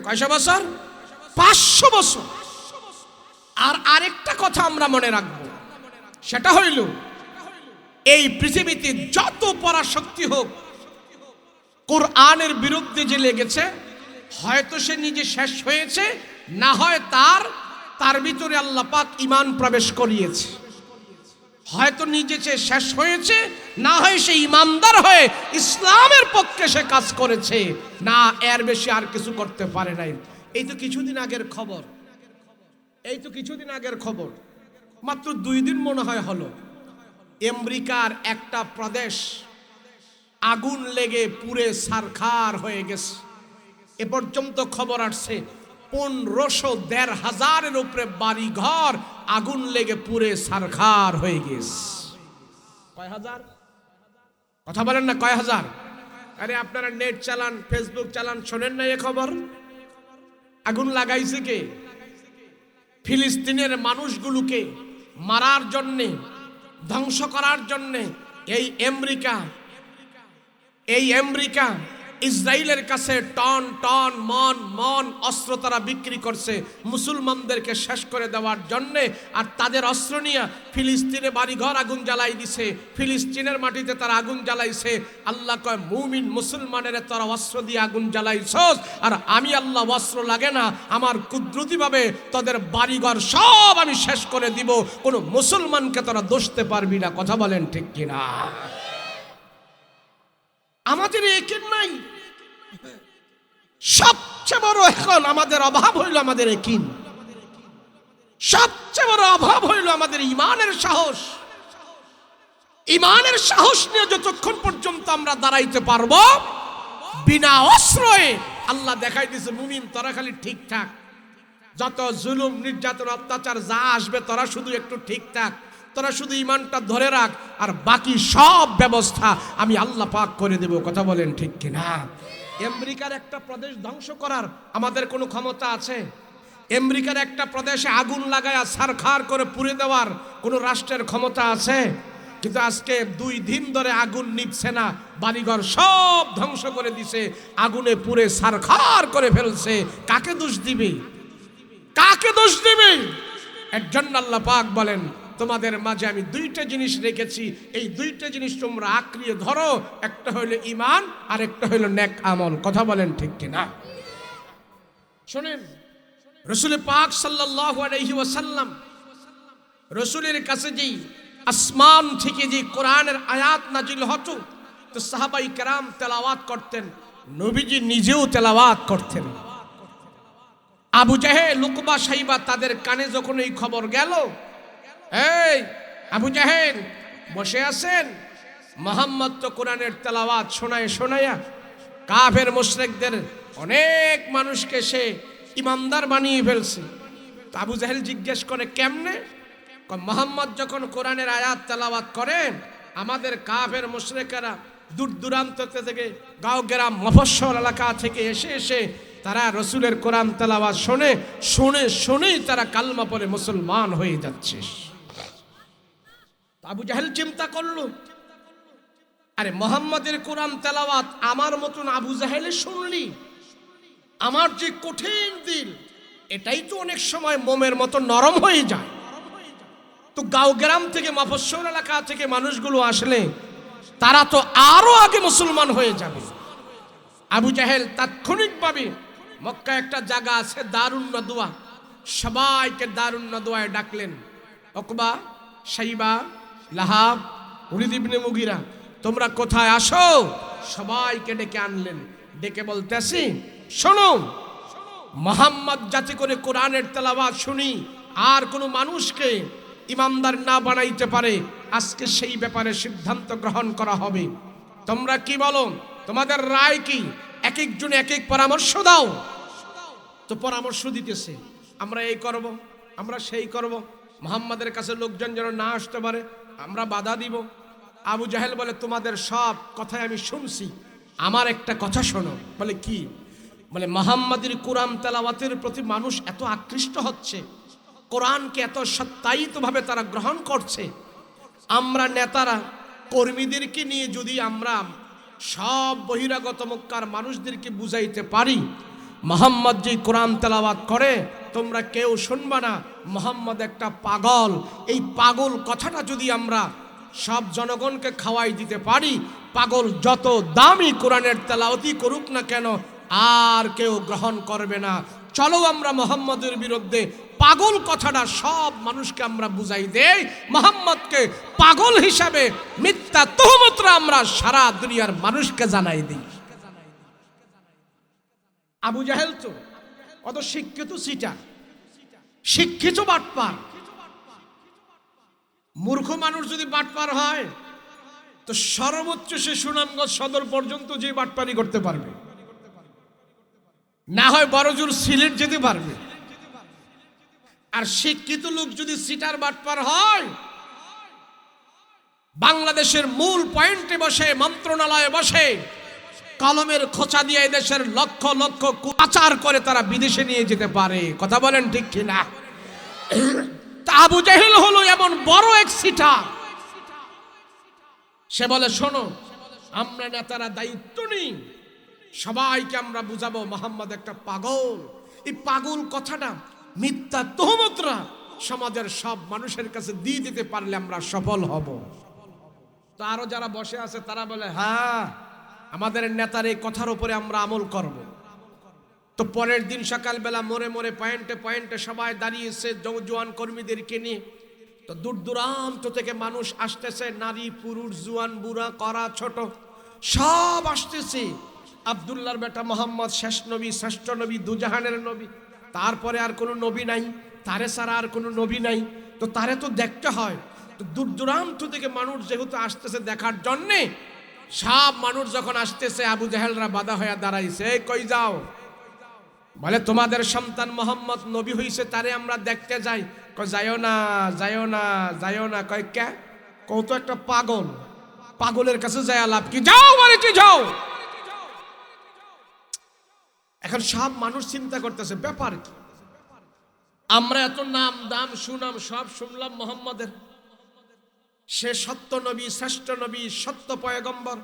কয়শো বছর? 500 বছর। আর আরেকটা কথা আমরা মনে রাখবো, সেটা হইল এই পৃথিবীতে যত পরাশক্তি হোক, কোরআনের বিরুদ্ধে যে লেগেছে, হয়তো সে নিজে শেষ হয়েছে, না হয় তার ভিতরে আল্লাহ পাক ঈমান প্রবেশ করিয়েছে। হয়তো নিজে সে শেষ হয়েছে, না হয় সে ঈমানদার হয়ে ইসলামের পক্ষে সে কাজ করেছে, না এর বেশি আর কিছু করতে পারে নাই। এই তো কিছুদিন আগের খবর, মাত্র 2 দিন মনে হয় হলো, আমেরিকার একটা প্রদেশ আগুন লেগে পুড়ে ছারখার হয়ে গেছে। এ পর্যন্ত খবর আসছে 1500-1500 উপরে বাড়ি ঘর আগুন লেগে পুড়ে ছারখার হয়ে গেছে। কয় হাজার? কথা বলেন না, কয় হাজার? আরে আপনারা নেট চালান, ফেসবুক চালান, শোনেন না এ খবর? আগুন লাগাইছে কে? ফিলিস্তিনের মানুষগুলোকে মারার জন্যে ধ্বংস করার জন্যে এই আমেরিকা ইসরায়েলের কাছে টন টন মন মন অস্ত্র তারা বিক্রি করছে মুসলমানদেরকে শেষ করে দেওয়ার জন্যে। আর তাদের অস্ত্র নিয়ে ফিলিস্তিনে বাড়িঘর আগুন জ্বালাই দিছে, ফিলিস্তিনের মাটিতে তারা আগুন জ্বালাইছে। আল্লাহ কয়, মুমিন মুসলমানের তারা অস্ত্র দিয়ে আগুন জ্বালাইছস, আর আমি আল্লাহ অস্ত্র লাগে না, আমার কুদরতিভাবে তাদের বাড়িঘর সব আমি শেষ করে দিব, কোনো মুসলমানকে তোরা দোষতে পারবি না। কথা বলেন ঠিক কিনা? আমাদের একিন নাই। সবচেয়ে বড় এখন আমাদের অভাব হইল আমাদের একিন, সবচেয়ে বড় অভাব হইল আমাদের ইমানের সাহস। ইমানের সাহস নিয়ে যতক্ষণ পর্যন্ত আমরা দাঁড়াইতে পারবো বিনা অস্ত্রে, আল্লাহ দেখাই দিয়েছে মুমিন তোরা খালি ঠিকঠাক, যত জুলুম নির্যাতন অত্যাচার যা আসবে তোরা শুধু একটু ঠিকঠাক, তোরা শুধু ইমানটা ধরে রাখ, আর বাকি সব ব্যবস্থা আমি আল্লাহ পাক করে দেব। কথা বলেন ঠিক কিনা? আমেরিকার একটা প্রদেশ ধ্বংস করার আমাদের কোনো ক্ষমতা আছে? আমেরিকার একটা প্রদেশে আগুন লাগায়া ছারখার করে পুড়ে দেওয়ার কোনো রাষ্ট্রের ক্ষমতা আছে? কিন্তু আজকে 2 দিন ধরে আগুন নিভছে না, বাড়িঘর সব ধ্বংস করে দিছে, আগুনে পুড়ে ছারখার করে ফেলছে। কাকে দোষ দিবে? কাকে দোষ দিবে? এর জন্য আল্লাহ পাক বলেন, তোমাদের মাঝে আমি 2টা জিনিস রেখেছি, এই 2টা জিনিস তোমরা আঁকড়িয়ে ধরো, একটা হইল ঈমান আর একটা হইল নেক আমল। কথা বলেন ঠিক কিনা? শুনেন, রাসূল পাক সাল্লাল্লাহু আলাইহি ওয়াসাল্লাম রাসূলের কাছে যেই আসমান থেকে যে কোরআনের আয়াত নাজিল হতো, তো সাহাবাই কেরাম তেলাওয়াত করতেন, নবীজি নিজেও তেলাওয়াত করতেন। আবু জাহেল, লুকবা, সাইবা তাদের কানে যখন এই খবর গেল, এই আবু জাহেল বসে আছেন, মুহাম্মদ তো কোরআনের তেলাওয়াত শোনায়া কাফের মুশরিকদের অনেক মানুষকে সে ইমানদার বানিয়ে ফেলছে। তো আবু জাহেল জিজ্ঞেস করে, কেমনে? মুহাম্মদ যখন কোরআনের আয়াত তেলাওয়াত করেন, আমাদের কাফের মুশরিকেরা দূর দূরান্ত থেকে, গাঁও গ্রাম মফস্বল এলাকা থেকে এসে তারা রসুলের কোরআন তেলাওয়াত শুনেই তারা কালমা পড়ে মুসলমান হয়ে যাচ্ছে। আবু জাহেল চিন্তা করলো, আরে মুহাম্মাদের কোরআন তেলাওয়াত আমার মতন আবু জাহেলে শুনলি, আমার যে কঠিন দিল এটাই তো অনেক সময় মোমের মতো নরম হয়ে যায়। তো গাঁও গ্রাম থেকে মফস্বল এলাকা থেকে মানুষগুলো আসলে তারা তো আরো আগে মুসলমান হয়ে যাবে। আবু জাহেল তাৎক্ষণিকভাবে মক্কা একটা জায়গা আছে দারুন নাদওয়া, সবাইকে দারুন নাদওয়ায় ডাকলেন। উকবা, সাইবা, লাহাব, ওলীদ ইবনে মুগীরা, তোমরা কোথায় আসো? সবাইকে ডেকে আনলেন। ডেকে বলতেছি, শোনো, মুহাম্মদ যাতে করে কোরআনের তেলাওয়াত শুনি আর কোনো মানুষকে ইমানদার না বানাইতে পারে, আজকে সেই ব্যাপারে সিদ্ধান্ত গ্রহণ করা হবে। তোমরা কি বলো? তোমাদের রায় কি? এক একজন এক এক পরামর্শ দাও। তো পরামর্শ দিতেছে, আমরা এই করব, আমরা সেই করব, মুহাম্মাদের কাছে লোকজন যেন না আসতে পারে আমরা বাধা দিব। আবু জাহেল বলে, তোমাদের সব কথাই আমি শুনছি, আমার একটা কথা শোনো। বলে কি? বলে মুহাম্মাদের কোরআন তেলাওয়াতের প্রতি মানুষ এত আকৃষ্ট হচ্ছে, কোরআনকে এত সত্যায়িতভাবে তারা গ্রহণ করছে, আমরা নেতারা কর্মীদেরকে নিয়ে যদি আমরা সব বহিরাগত মক্কার মানুষদেরকে বুঝাইতে পারি মুহাম্মদ যে কোরআন তেলাওয়াত করে তোমরা কেউ শুনবা না, মুহাম্মদ একটা পাগল, এই পাগল কথাটা যদি আমরা সব জনগণকে খাওয়াই দিতে পারি, পাগল যত দামি কোরআনের তেলাওয়াতই করুক না কেন আর কেউ গ্রহণ করবে না। চলো আমরা মুহাম্মদের বিরুদ্ধে পাগল কথাটা সব মানুষকে আমরা বুঝাই দেই, মুহাম্মদকে পাগল হিসাবে মিথ্যা তুহমতরা আমরা সারা দুনিয়ার মানুষকে জানাই দিই। আবু জাহেল তো অত শিক্ষিত সিটা, শিক্ষিত বাটপার। মূর্খ মানুষ যদি বাটপার হয় তো সর্বোচ্চ সে সুনামগঞ্জ সদর পর্যন্ত যে বাটপারি করতে পারবে, না হয় বড়জোর সিলেট যেতে পারবে। আর শিক্ষিত লোক যদি সিটার বাটপার হয়, বাংলাদেশের মূল পয়েন্টে বসে, মন্ত্রণালয়ে বসে কলমের খোঁচা দিয়ে দেশের লক্ষ লক্ষ পাচার করে তারা বিদেশে নিয়ে যেতে পারে। কথা বলেন ঠিক কিনা? আবু জাহেল হলো এমন বড় এক সিটার, সে বলে, শোনো, আমরা নেতারা দায়িত্ব নিই, সবাইকে আমরা বুঝাবো মোহাম্মদ একটা পাগল। এই পাগল কথাটা, মিথ্যা তহমতরা সমাজের সব মানুষের কাছে দিয়ে দিতে পারলে আমরা সফল হব। তো আরো যারা বসে আছে তারা বলে, হ্যাঁ, আমাদের নেতার এই কথার উপরে আমরা আমল করব। তো পরের দিন সকালবেলা মোড়ে মোড়ে পয়েন্টে পয়েন্টে সবাই দাঁড়িয়েছে জওয়ান কর্মীদেরকে নিয়ে। তো দূর দূরান্ত থেকে মানুষ আসতেছে, নারী পুরুষ জুয়ান বুড়া কড়া ছোট সব আসতেছে। আব্দুল্লাহর বেটা মোহাম্মদ শেষ নবী, শ্রেষ্ঠ নবী, দুজাহানের নবী, তারপরে আর কোনো নবী নাই, তারে ছাড়া আর কোনো নবী নাই। তো তারে তো দেখতে হয়। তো দূর দূরান্ত থেকে মানুষ যেহেতু আসতেছে দেখার জন্যে, সব মানুষ যখন আসতেছে আবু জাহেলরা বাধা হয়ে দাঁড়াইছে, এই কই যাও? বলে, তোমাদের সন্তান মোহাম্মদ নবী হইছে, তারে আমরা দেখতে যাই। কয়, যাইও না, যাইও না, যাইও না। কয়, কে? কও তো একটা পাগল, পাগলের কাছে যায় লাভ কি? যাও বাড়িতে যাও। এখন সব মানুষ চিন্তা করতেছে, ব্যাপার কি? আমরা এত নাম দাম সুনাম সব শুনলাম মোহাম্মদের, সে সত্য নবী, শ্রেষ্ঠ নবী, সত্য পয়গম্বর,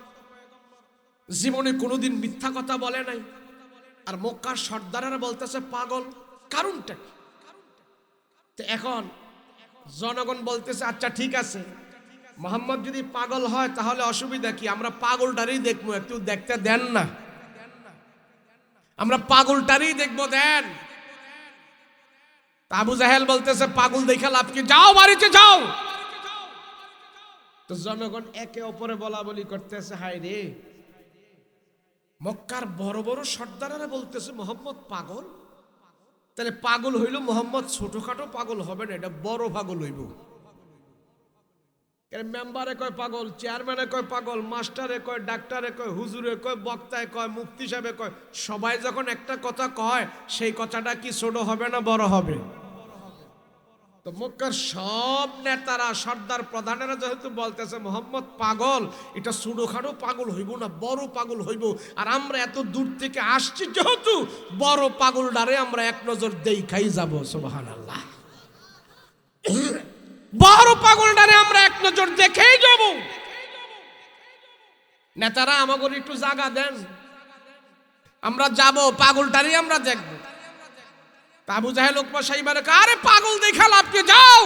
জীবনে কোনোদিন মিথ্যা কথা বলে নাই। আর মক্কার সর্দারেরা বলতেছে পাগল, কারণটা কি? তো এখন জনগণ বলতেছে, আচ্ছা ঠিক আছে, মোহাম্মদ যদি পাগল হয় তাহলে অসুবিধা কি? আমরা পাগলটারই দেখবো, একটু দেখতে দেন না, আমরা পাগলটারই দেখবো, দেন। আবু জাহেল বলতেছে, পাগল দেখা লাভ কি? যাও বাড়িতে যাও। তো জনগণ একে অপরে বলা বলি করতেছে, হায় রে, মক্কার বড় বড় সর্দারেরা বলতেছে মোহাম্মদ পাগল। তাহলে পাগল হইল মোহাম্মদ ছোটখাটো পাগল হবে না, এটা বড় পাগল হইব। মেম্বারে কয় পাগল, চেয়ারম্যানে কয় পাগল, মাস্টারে কয়, ডাক্তারে কয়, হুজুরে কয়, বক্তায় কয়, মুফতি সাহেবে কয়, সবাই যখন একটা কথা কয়, সেই কথাটা কি ছোট হবে না বড় হবে? তো মক্কার সব নেতারা, সর্দার প্রধানেরা যেহেতু বলতেছে মোহাম্মদ পাগল, এটা ছোটখাটো পাগল হইব না, বড় পাগল হইব। আর আমরা এত দূর থেকে আসছি যেহেতু, বড় পাগল ডারে আমরা এক নজর দেখাই যাব। সুবহানাল্লাহ, বড় পাগল ডারে আমরা এক নজর দেখেই যাব। নেতারা আমাকে একটু জায়গা দেন, আমরা যাব, পাগলটারই আমরা দেখব। আবু জাহেল উকবা সাইবারে, আরে পাগল দেখা লাভ কি? যাও।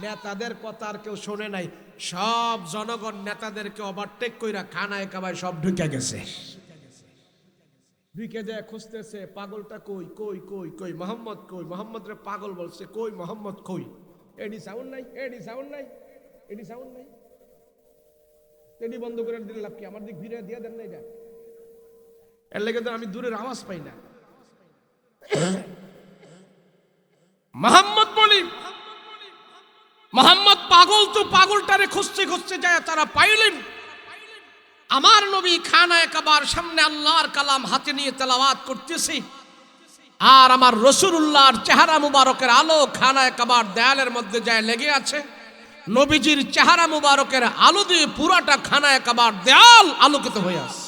নেতাদের কথা আর কেউ শোনে নাই, সব জনগণ নেতাদেরকে ওভারটেক কইরা খানায় কাবায় সব ঢুকে গেছে। ঢুকে যায় খুঁজতেছে, পাগলটা কই কই কই কই, মোহাম্মদ কই? মোহাম্মদ রে পাগল বলছে, কই মোহাম্মদ কই? এডি সাউন্ড নাই, এডি সাউন্ড নাই, এডি সাউন্ড নাই। এডি বন্ধ করে দিলে লাভ কি? আমার দিক ভিড়ে দিয়ে দেন না, এটা এর লেগে তো আমি দূরের আওয়াজ পাই না। মোহাম্মদ বলি, মোহাম্মদ পাগল। তো পাগলটারে খুঁজতে খুঁজতে যায় তারা পাইলেন। আমার নবী খানায়ে কাবার সামনে আল্লাহর কালাম হাতে নিয়ে তেলাওয়াত করতেছে, আর আমার রাসূলুল্লাহর চেহারা মুবারকের আলো খানায়ে কাবার দেয়ালের মধ্যে যায় লেগে আছে। নবীজির চেহারা মুবারকের আলো দিয়ে পুরাটা খানায়ে কাবার দেয়াল আলোকিত হয়ে আছে।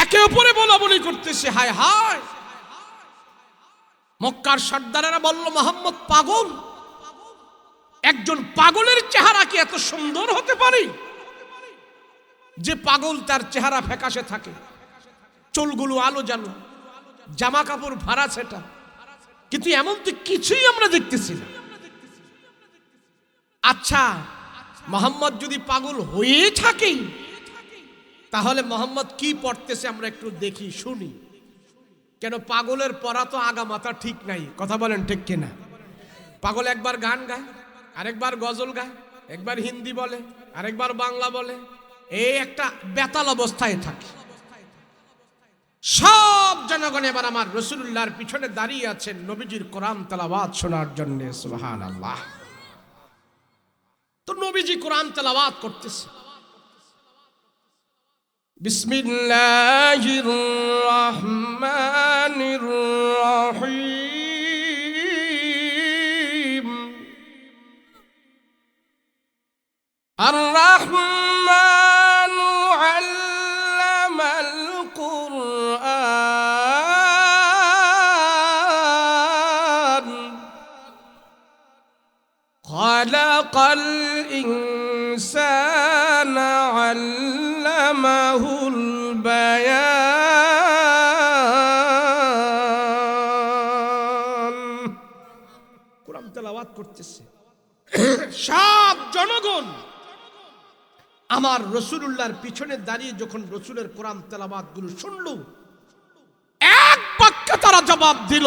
একে অপরে বলা বলি করতেছে, হায় হায়। মক্কার সর্দারেরা বলল, মোহাম্মদ পাগল। একজন পাগলের চেহারা কি এত সুন্দর হতে পারে? যে পাগল তার চেহারা ফ্যাকাশে থাকে, চুলগুলো আলো জানো, জামা কাপড় ভাড়া সেটা, কিন্তু এমন তো কিছুই আমরা দেখতেছি না। আচ্ছা, মোহাম্মদ যদি পাগল হয়ে থাকে তাহলে মোহাম্মদ কি পড়তেছে আমরা একটু দেখি শুনি। কেন পাগলের পড়া তো আগা মাথা ঠিক নাই, কথা বলেন ঠিক কিনা? পাগল একবার গান গায়, আরেকবার গজল গায়, একবার হিন্দি বলে, আরেকবার বাংলা বলে, এই একটা বেতাল অবস্থায় থাকে। সব জনগণ এবার আমার রাসূলুল্লাহর পিছনে দাঁড়িয়ে আছেন নবীজির কোরআন তেলাওয়াত শোনার জন্য। সুবহানাল্লাহ। তো নবীজি কোরআন তেলাওয়াত করতেছে, বিসমিল্লাহির রহমানির রহিম। আর রহমানু আল্লামাল কুরআন, খালাক খালাকাল ইনসানা আল্লামাহুল বায়ান। কোরআন তেলাওয়াত করতেছে, সব জনগণ আমার রাসূলুল্লাহর পিছনে দাঁড়িয়ে যখন রাসূলের কোরআন তেলাওয়াত গুলো শুনল, এক বাক্যে তারা জবাব দিল,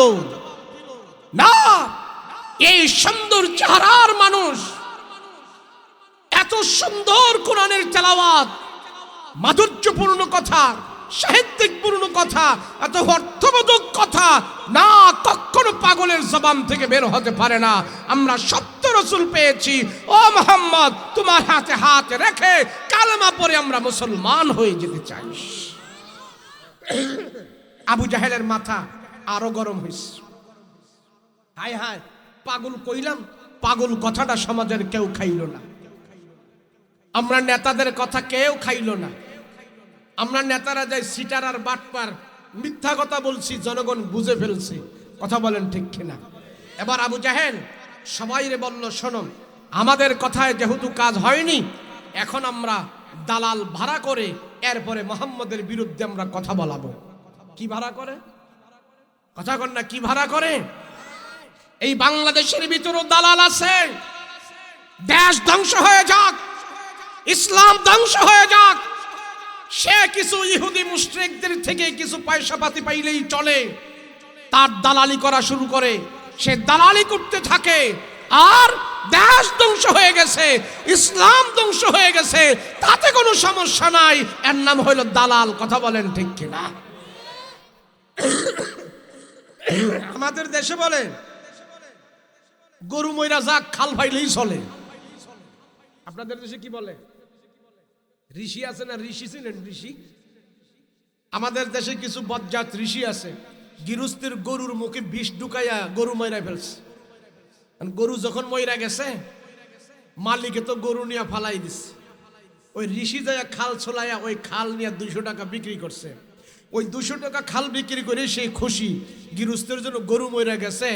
না, এই সুন্দর চেহারার মানুষ, এত সুন্দর কোরআনের তেলাওয়াত, মাধুর্যপূর্ণ কথা, সাহিত্যিকপূর্ণ কথা, এত অর্থবোধক কথা, না, কখনো পাগলের জবান থেকে বের হতে পারে না। আমরা সত্য রাসূল পেয়েছি। ও মুহাম্মদ, তোমার হাতে হাত রেখে কালেমা পড়ে আমরা মুসলমান হয়ে যেতে চাই। আবু জাহেলের মাথা আরো গরম হয়েছে। হায় হায়, পাগল কইলাম, পাগল কথাটা সমাজের কেউ খাইল না। আমরা নেতাদের কথা কেউ খাইল না। আমরা নেতারা যাই সিটার আর বাটপার, মিথ্যা কথা বলছি, জনগণ বুঝে ফেলছে। কথা বলেন ঠিক কিনা? এবার আবু জাহেল সবাইরে বলল, শোনো, আমাদের কথায় যেহেতু কাজ হয়নি, এখন আমরা দালাল ভাড়া করে এরপরে মুহাম্মদের বিরুদ্ধে আমরা কথা বলাবো। কি ভাড়া করে? কথা কন না, কি ভাড়া করে? এই বাংলাদেশের ভিতরও দালাল আছে। দেশ ধ্বংস হয়ে যাক, ইসলাম ধ্বংস হয়ে যাক, সে কিছু ইহুদি মুশরিকদের থেকে কিছু পয়সা পাতি পাইলেই চলে, তার দালালি করা শুরু করে, সে দালালি করতে থাকে। আর দেশ ধ্বংস হয়ে গেছে, ইসলাম ধ্বংস হয়ে গেছে, তাতে কোনো সমস্যা নাই, এর নাম হইল দালাল। কথা বলেন ঠিক কিনা? আমাদের দেশে বলে গরু মইরা যাক, খাল ভাইলেই চলে। আপনাদের দেশে কি বলে? ঋষি আছে না? ঋষি ছিলেন, ঋষি। আমাদের দেশে কিছু বজ্জাত ঋষি আছে, গৃহস্থের গরুর মুখে বিষ ঢুকাইয়া গরু মইরা ফেলছে। গরু যখন মইরা গেছে, মালিকে তো গরু নিয়ে ফালাই দিচ্ছে। ওই ঋষি যাইয়া খাল ছোলাইয়া ওই খাল নিয়ে 200 টাকা বিক্রি করছে। ওই 200 টাকা খাল বিক্রি করে সেই খুশি। গৃহস্থের জন্য গরু মইরা গেছে,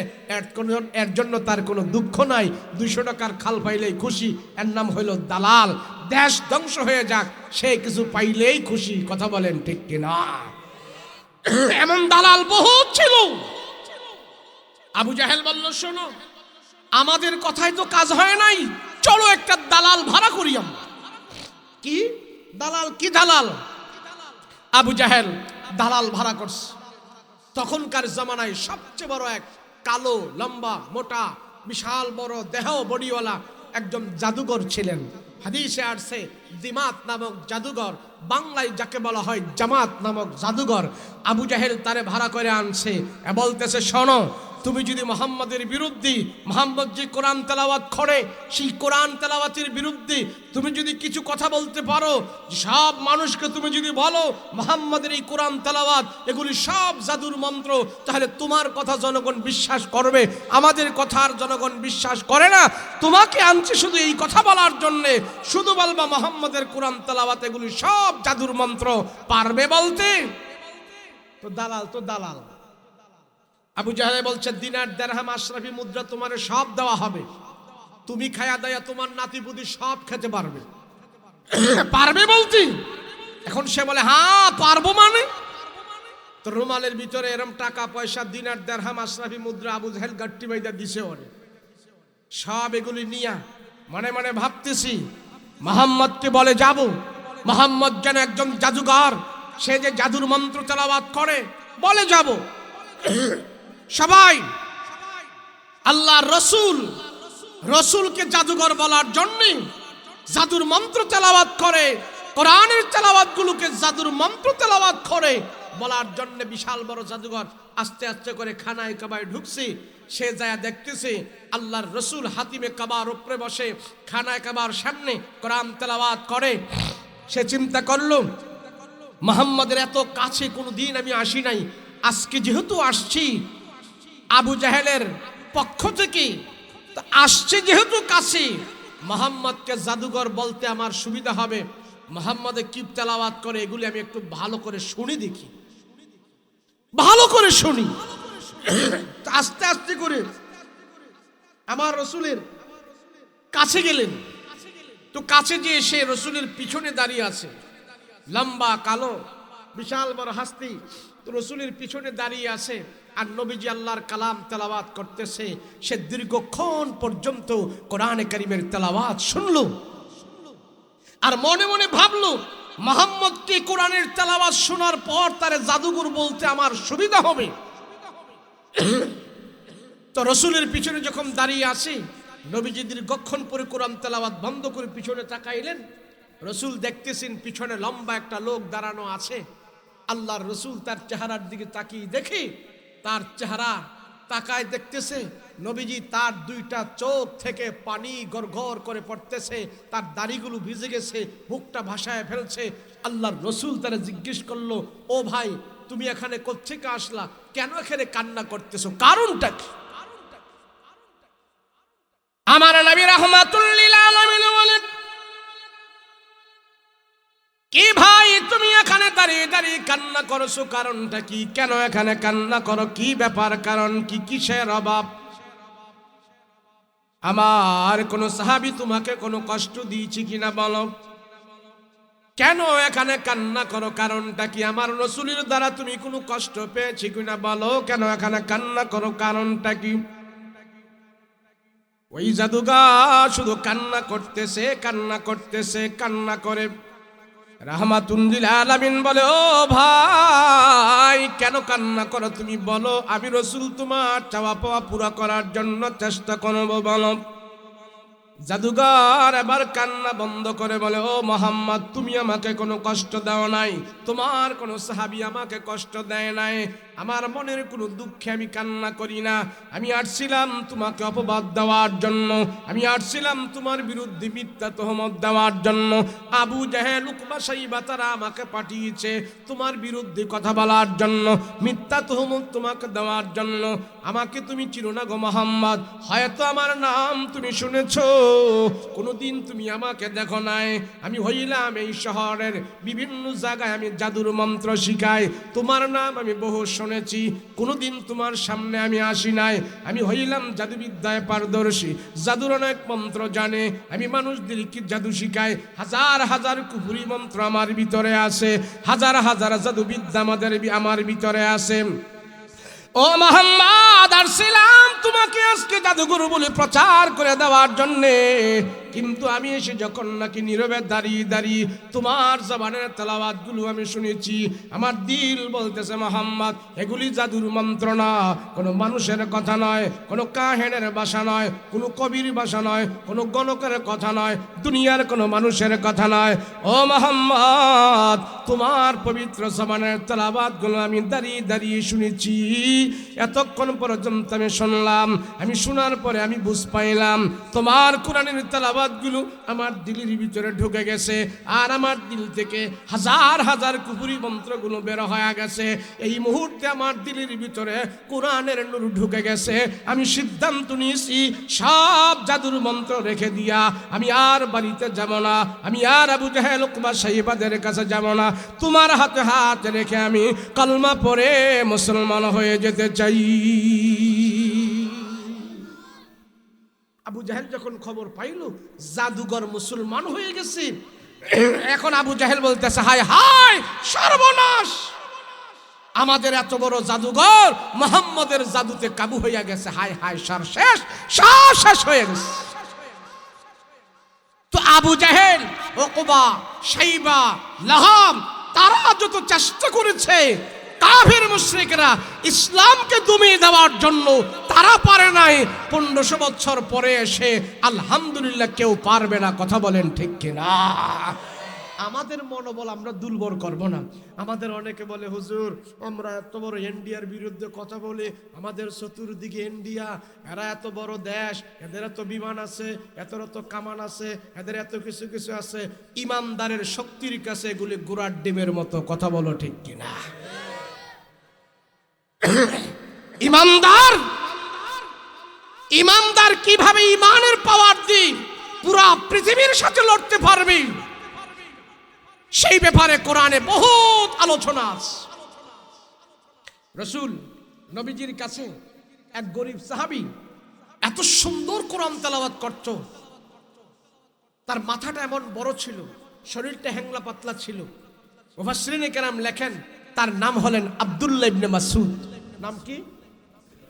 এর জন্য তার কোনো দুঃখ নাই, 200 টাকার খাল পাইলেই খুশি, এর নাম হইল দালাল। দেশ ধ্বংস হয়ে যাক, সে কিছু পাইলেই খুশি। কথা বলেন ঠিক কিনা? এমন দালাল বহুত ছিল। আবু জাহেল বলল, শোনো, আমাদের কথায় তো কাজ হয় নাই, চলো একটা দালাল ভাড়া করি আমরা। কি দালাল? কি দালাল? আবু জাহেল দালাল ভাড়া করছে। তখনকার জামানায় সবচেয়ে বড় এক কালো, লম্বা, মোটা, বিশাল বড় দেহ বডিওয়ালা একজন জাদুঘর ছিলেন। হাদিসে আসছে দিমাত নামক জাদুঘর, বাংলায় যাকে বলা হয় জামাত নামক জাদুঘর। আবু জাহেল তারে ভাড়া করে আনছে, বলতেছে, শোনো, তুমি যদি মুহাম্মদের বিরুদ্ধে, মুহাম্মদ যে কোরআন তেলাওয়াত করে সেই কোরআন তেলাওয়াতের বিরুদ্ধে তুমি যদি কিছু কথা বলতে পারো, সব মানুষকে তুমি যদি বলো মুহাম্মদের এই কোরআন তেলাওয়াত এগুলি সব জাদুর মন্ত্র, তাহলে তোমার কথা জনগণ বিশ্বাস করবে। আমাদের কথা আর জনগণ বিশ্বাস করে না। তোমাকে আনছে শুধু এই কথা বলার জন্যে, শুধু বলবা মুহাম্মদের কোরআন তেলাওয়াত এগুলি সব জাদুর মন্ত্র। পারবে বলতে? তো দালাল, তো দালাল। আবু জাহেল বলছে, দিনার, দিরহাম, আশরাফি মুদ্রা তোমার সব দেওয়া হবে, তুমি খায়া দায়া তোমার নাতিপুতি সব খেতে পারবে। পারবে বলতি? এখন সে বলে, হ্যাঁ পারবো। মানে তো রুমালের ভিতরে এরম টাকা পয়সা, দিনার, দিরহাম, আশরাফি মুদ্রা আবু জাহেল গাট্টি বাইদা দিছে ওরে। সব এগুলি নিয়া মনে মনে ভাবতেছি, মুহাম্মদকে বলে যাব, মুহাম্মদ যেন একজন জাদুঘর, সে যে জাদুর মন্ত্র তেলাওয়াত করে, বলে যাব। সবাই আল্লাহর রসুলকে জাদুঘর বলার জন্য জাদুর মন্ত্র তেলাওয়াত করে, কোরআনের তেলাওয়াত গুলোকে জাদুর মন্ত্র তেলাওয়াত করে বলার জন্য বিশাল বড় জাদুঘর। আস্তে আস্তে করে খানায় কাবায় ঢুকছি, সে যায় দেখতেছে আল্লাহর রসুল হাতিমে কাবার উপরে বসে খানায় কাবার সামনে কোরআন তেলাওয়াত করে। সে চিন্তা করলো, মুহাম্মদের এত কাছে কোনো দিন আমি আসি নাই, আজকে যেহেতু আসছি আবু জাহেলের পক্ষ থেকে, আসছে যেহেতু কাছে, মুহাম্মদকে জাদুঘর বলতে আমার সুবিধা হবে। মুহাম্মদে কি তেলাওয়াত করে এগুলি আমি একটু ভালো করে শুনি, দেখি, ভালো করে শুনি। আস্তে আস্তে করে আমার রসুলের কাছে গেলেন, তো কাছে যে সে রসুলের পিছনে দাঁড়িয়ে আছে, লম্বা কালো বিশাল বড় হাস্তি, তো রসুলের পিছনে দাঁড়িয়ে আছে আর নবীজি আল্লাহর কালাম তেলাওয়াত করতেছে। সে দীর্ঘক্ষণ পর্যন্ত কোরআনে কারীমের তেলাওয়াত শুনলো আর মনে মনে ভাবলো, মুহাম্মদ কি কোরআনের তেলাওয়াত শোনার পর তার জাদুঘর বলতে আমার সুবিধা হবে। তো রসুলের পিছনে যখন দাঁড়িয়ে আছে, নবীজি দীর্ঘক্ষণ পরে কোরআন তেলাওয়াত বন্ধ করে পিছনে তাকাইলেন। রসুল দেখতেছেন পিছনে লম্বা একটা লোক দাঁড়ানো আছে। আল্লাহর রসুল তার চেহারার দিকে তাকিয়ে দেখে, তার চেহারা তাকায় দেখতেছে নবীজি তার দুইটা চোখ থেকে পানি গড়গড় করে পড়তেছে, তার দাড়িগুলো ভিজে গেছে, মুখটা ভাসায় ফেলছে। আল্লাহর রসুল তারা জিজ্ঞেস করলো, ও ভাই তুমি এখানে কোত্থেকে আসলা, কেন এখানে কান্না করতেছো, কারণটা কি? আমার নবী রাহমাতুল লিল আলামিন বলেন, কি ভাই তুমি এখানে দাঁড়িয়ে দাঁড়িয়ে কান্না করছো, কারণটা কি? কেন এখানে কান্না করো, কি ব্যাপার, কারণ কি, কিসের অভাব? আমার কোন সাহাবী তোমাকে কোনো কষ্ট দিয়েছি কিনা বলো, কেন এখানে কান্না করো, কারণটা কি? আমার রাসূলের দ্বারা তুমি কোনো কষ্ট পেয়েছি কিনা বলো, কেন এখানে কান্না করো, কারণটা কি? ওই জাদুঘর শুধু কান্না করতেছে, কান্না করতেছে, কান্না করে। রাহমাতুল লিল আলামিন বলে, ও ভাই কেন কান্না করো তুমি বলো, আমি রাসূল তোমার চাওয়া পাওয়া পুরা করার জন্য চেষ্টা করব, বলো। জাদুঘর এবার কান্না বন্ধ করে বলে, ও মুহাম্মদ তুমি আমাকে কোনো কষ্ট দাও নাই, তোমার কোনো সাহাবী আমাকে কষ্ট দেয় নাই, আমার মনের কোনো দুঃখে আমি কান্না করি না। আমি আসছিলাম তোমাকে অপবাদ দেওয়ার জন্য, আমি আসছিলাম তোমার বিরুদ্ধে মিথ্যা তহমত দেওয়ার জন্য। আবু জাহেল, উকবা, শাইবা তারা আমাকে পাঠিয়েছে তোমার বিরুদ্ধে কথা বলার জন্য, মিথ্যা তহমত তোমাকে দেওয়ার জন্য। আমাকে তুমি চিনো না গো মুহাম্মদ, হয়তো আমার নাম তুমি শুনেছো, কোনোদিন তুমি আমাকে দেখো নাই। আমি হইলাম এই শহরের বিভিন্ন জায়গায় আমি জাদুর মন্ত্র শিখাই, তোমার নাম আমি বহু শুনেছি, কোনোদিন তোমার সামনে আমি আসি নাই। আমি হইলাম জাদুবিদ্যায় পারদর্শী, জাদুর অনেক মন্ত্র জানে, আমি মানুষদের কি জাদু শিখাই, হাজার হাজার কুফরি মন্ত্র আমার ভিতরে আছে, হাজার হাজার জাদুবিদ্যা আমার ভিতরে আছে। ও মুহাম্মদ, আসছিলাম তোমাকে আজকে জাদুগুরু বলে প্রচার করে দেওয়ার জন্যে, কিন্তু আমি এসে যখন নাকি নীরবে দাঁড়িয়ে দাঁড়িয়ে তোমার জবানের তেলাওয়াতগুলো আমি শুনেছি, আমার দিল বলতেছে মুহাম্মদ এগুলি জাদুর মন্ত্র না, কোনো মানুষের কথা নয়, কোনো কাহেনের ভাষা নয়, কোনো কবির ভাষা নয়, কোনো গণকের কথা নয়, দুনিয়ার কোনো মানুষের কথা নয়। ও মুহাম্মদ তোমার পবিত্র জবানের তেলাওয়াতগুলো আমি দাঁড়িয়ে দাঁড়িয়ে শুনেছি, এতক্ষণ পর্যন্ত আমি শুনলাম, আমি শোনার পরে আমি বুঝ পাইলাম তোমার কোরআনের তেলাওয়াতগুলো আমার দিলের ভিতরে ঢুকে গেছে, আর আমার দিল থেকে হাজার হাজার কুফরি মন্ত্রগুলো বের হয়ে গেছে। এই মুহূর্তে আমার দিলের ভিতরে কোরআনের নূর ঢুকে গেছে। আমি সিদ্ধান্ত নিয়েছি সব জাদুর মন্ত্র রেখে দিয়া আমি আর বাড়িতে যাব না, আমি আর আবু জাহেল, উকবা, শাইবাদের কাছে যাব না, তোমার হাতে হাত রেখে আমি কলমা পড়ে মুসলমান হয়ে যেতে চাই। আবু জাহেল যখন খবর পাইল জাদুঘর মুসলমান হয়ে গেছে, এখন আবু জাহেল বলতেছে, হায় হায় সর্বনাশ, আমাদের এত বড় জাদুঘর মুহাম্মদের জাদুতে কাবু হইয়া গেছে, হায় হায় সর্বশেষ, সব শেষ হয়ে গেছে। তো আবু জাহেল, উকবা, শাইবা, লাহাব তারা যত চেষ্টা করেছে কাফের মুশরিকরা ইসলামকে দমিয়ে দেওয়ার জন্য, তারা পারে নাই। 1500 বছর পরে এসে আলহামদুলিল্লাহ কেউ পারবে না, কথা বলেন ঠিক কিনা? আমাদের মনোবল আমরা দুর্বল করব না। আমাদের অনেকে বলে হুজুর আমরা এত বড় ইন্ডিয়ার বিরুদ্ধে কথা বলে, আমাদের চতুর্দিকে ইন্ডিয়া, এরা এত বড় দেশ, এদের এত বিমান আছে, এত কামান আছে, এদের এত কিছু কিছু আছে, ইমানদারের শক্তির কাছে এগুলি গোড়ার ডিমের মতো, কথা বলো ঠিক কিনা? ইমানদার কিভাবে ইমানের পাওয়ার দিয়ে পুরা পৃথিবীর সাথে লড়তে পারবে, সেই ব্যাপারে কোরআনে বহুত আলোচনা আছে। রাসূল নবীজির কাছে এক গরিব সাহাবী এত সুন্দর কোরআন তেলাওয়াত করত, তার মাথাটা এমন বড় ছিল, শরীরটা হ্যাংলা পাতলা ছিল। মুফাসসিরিনে কেরাম লেখেন তার নাম হলেন আব্দুল্লাহ ইবনে মাসউদ। নাম কি?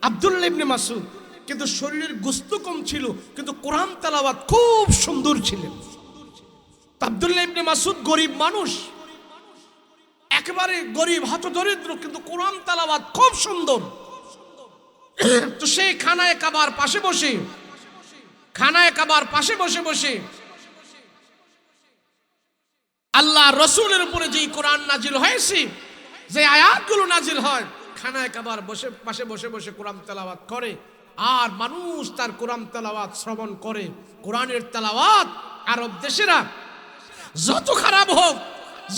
আব্দুল্লাহ ইবনে মাসউদ। কিন্তু শরীরের গোস্ত কম ছিল, কিন্তু কোরআন তেলাওয়াত খুব সুন্দর ছিলেন। আব্দুল্লাহ ইবনে মাসউদ গরিব মানুষ, একেবারে গরিব হতদরিদ্র, কিন্তু কোরআন তেলাওয়াত খুব সুন্দর। তো সেই খানায়ে কাবার পাশে বসে আল্লাহ রসুলের উপরে যেই কোরআন নাজিল হয়েছে, যে আয়াতগুলো নাজিল হয়, খানায়ে কাবার পাশে বসে কোরআন তেলাওয়াত করে। আর মানুষ তার কোরআন তেলাওয়াত শ্রবণ করে। কোরআনের তেলাওয়াত আরব দেশেরা যত খারাপ হোক,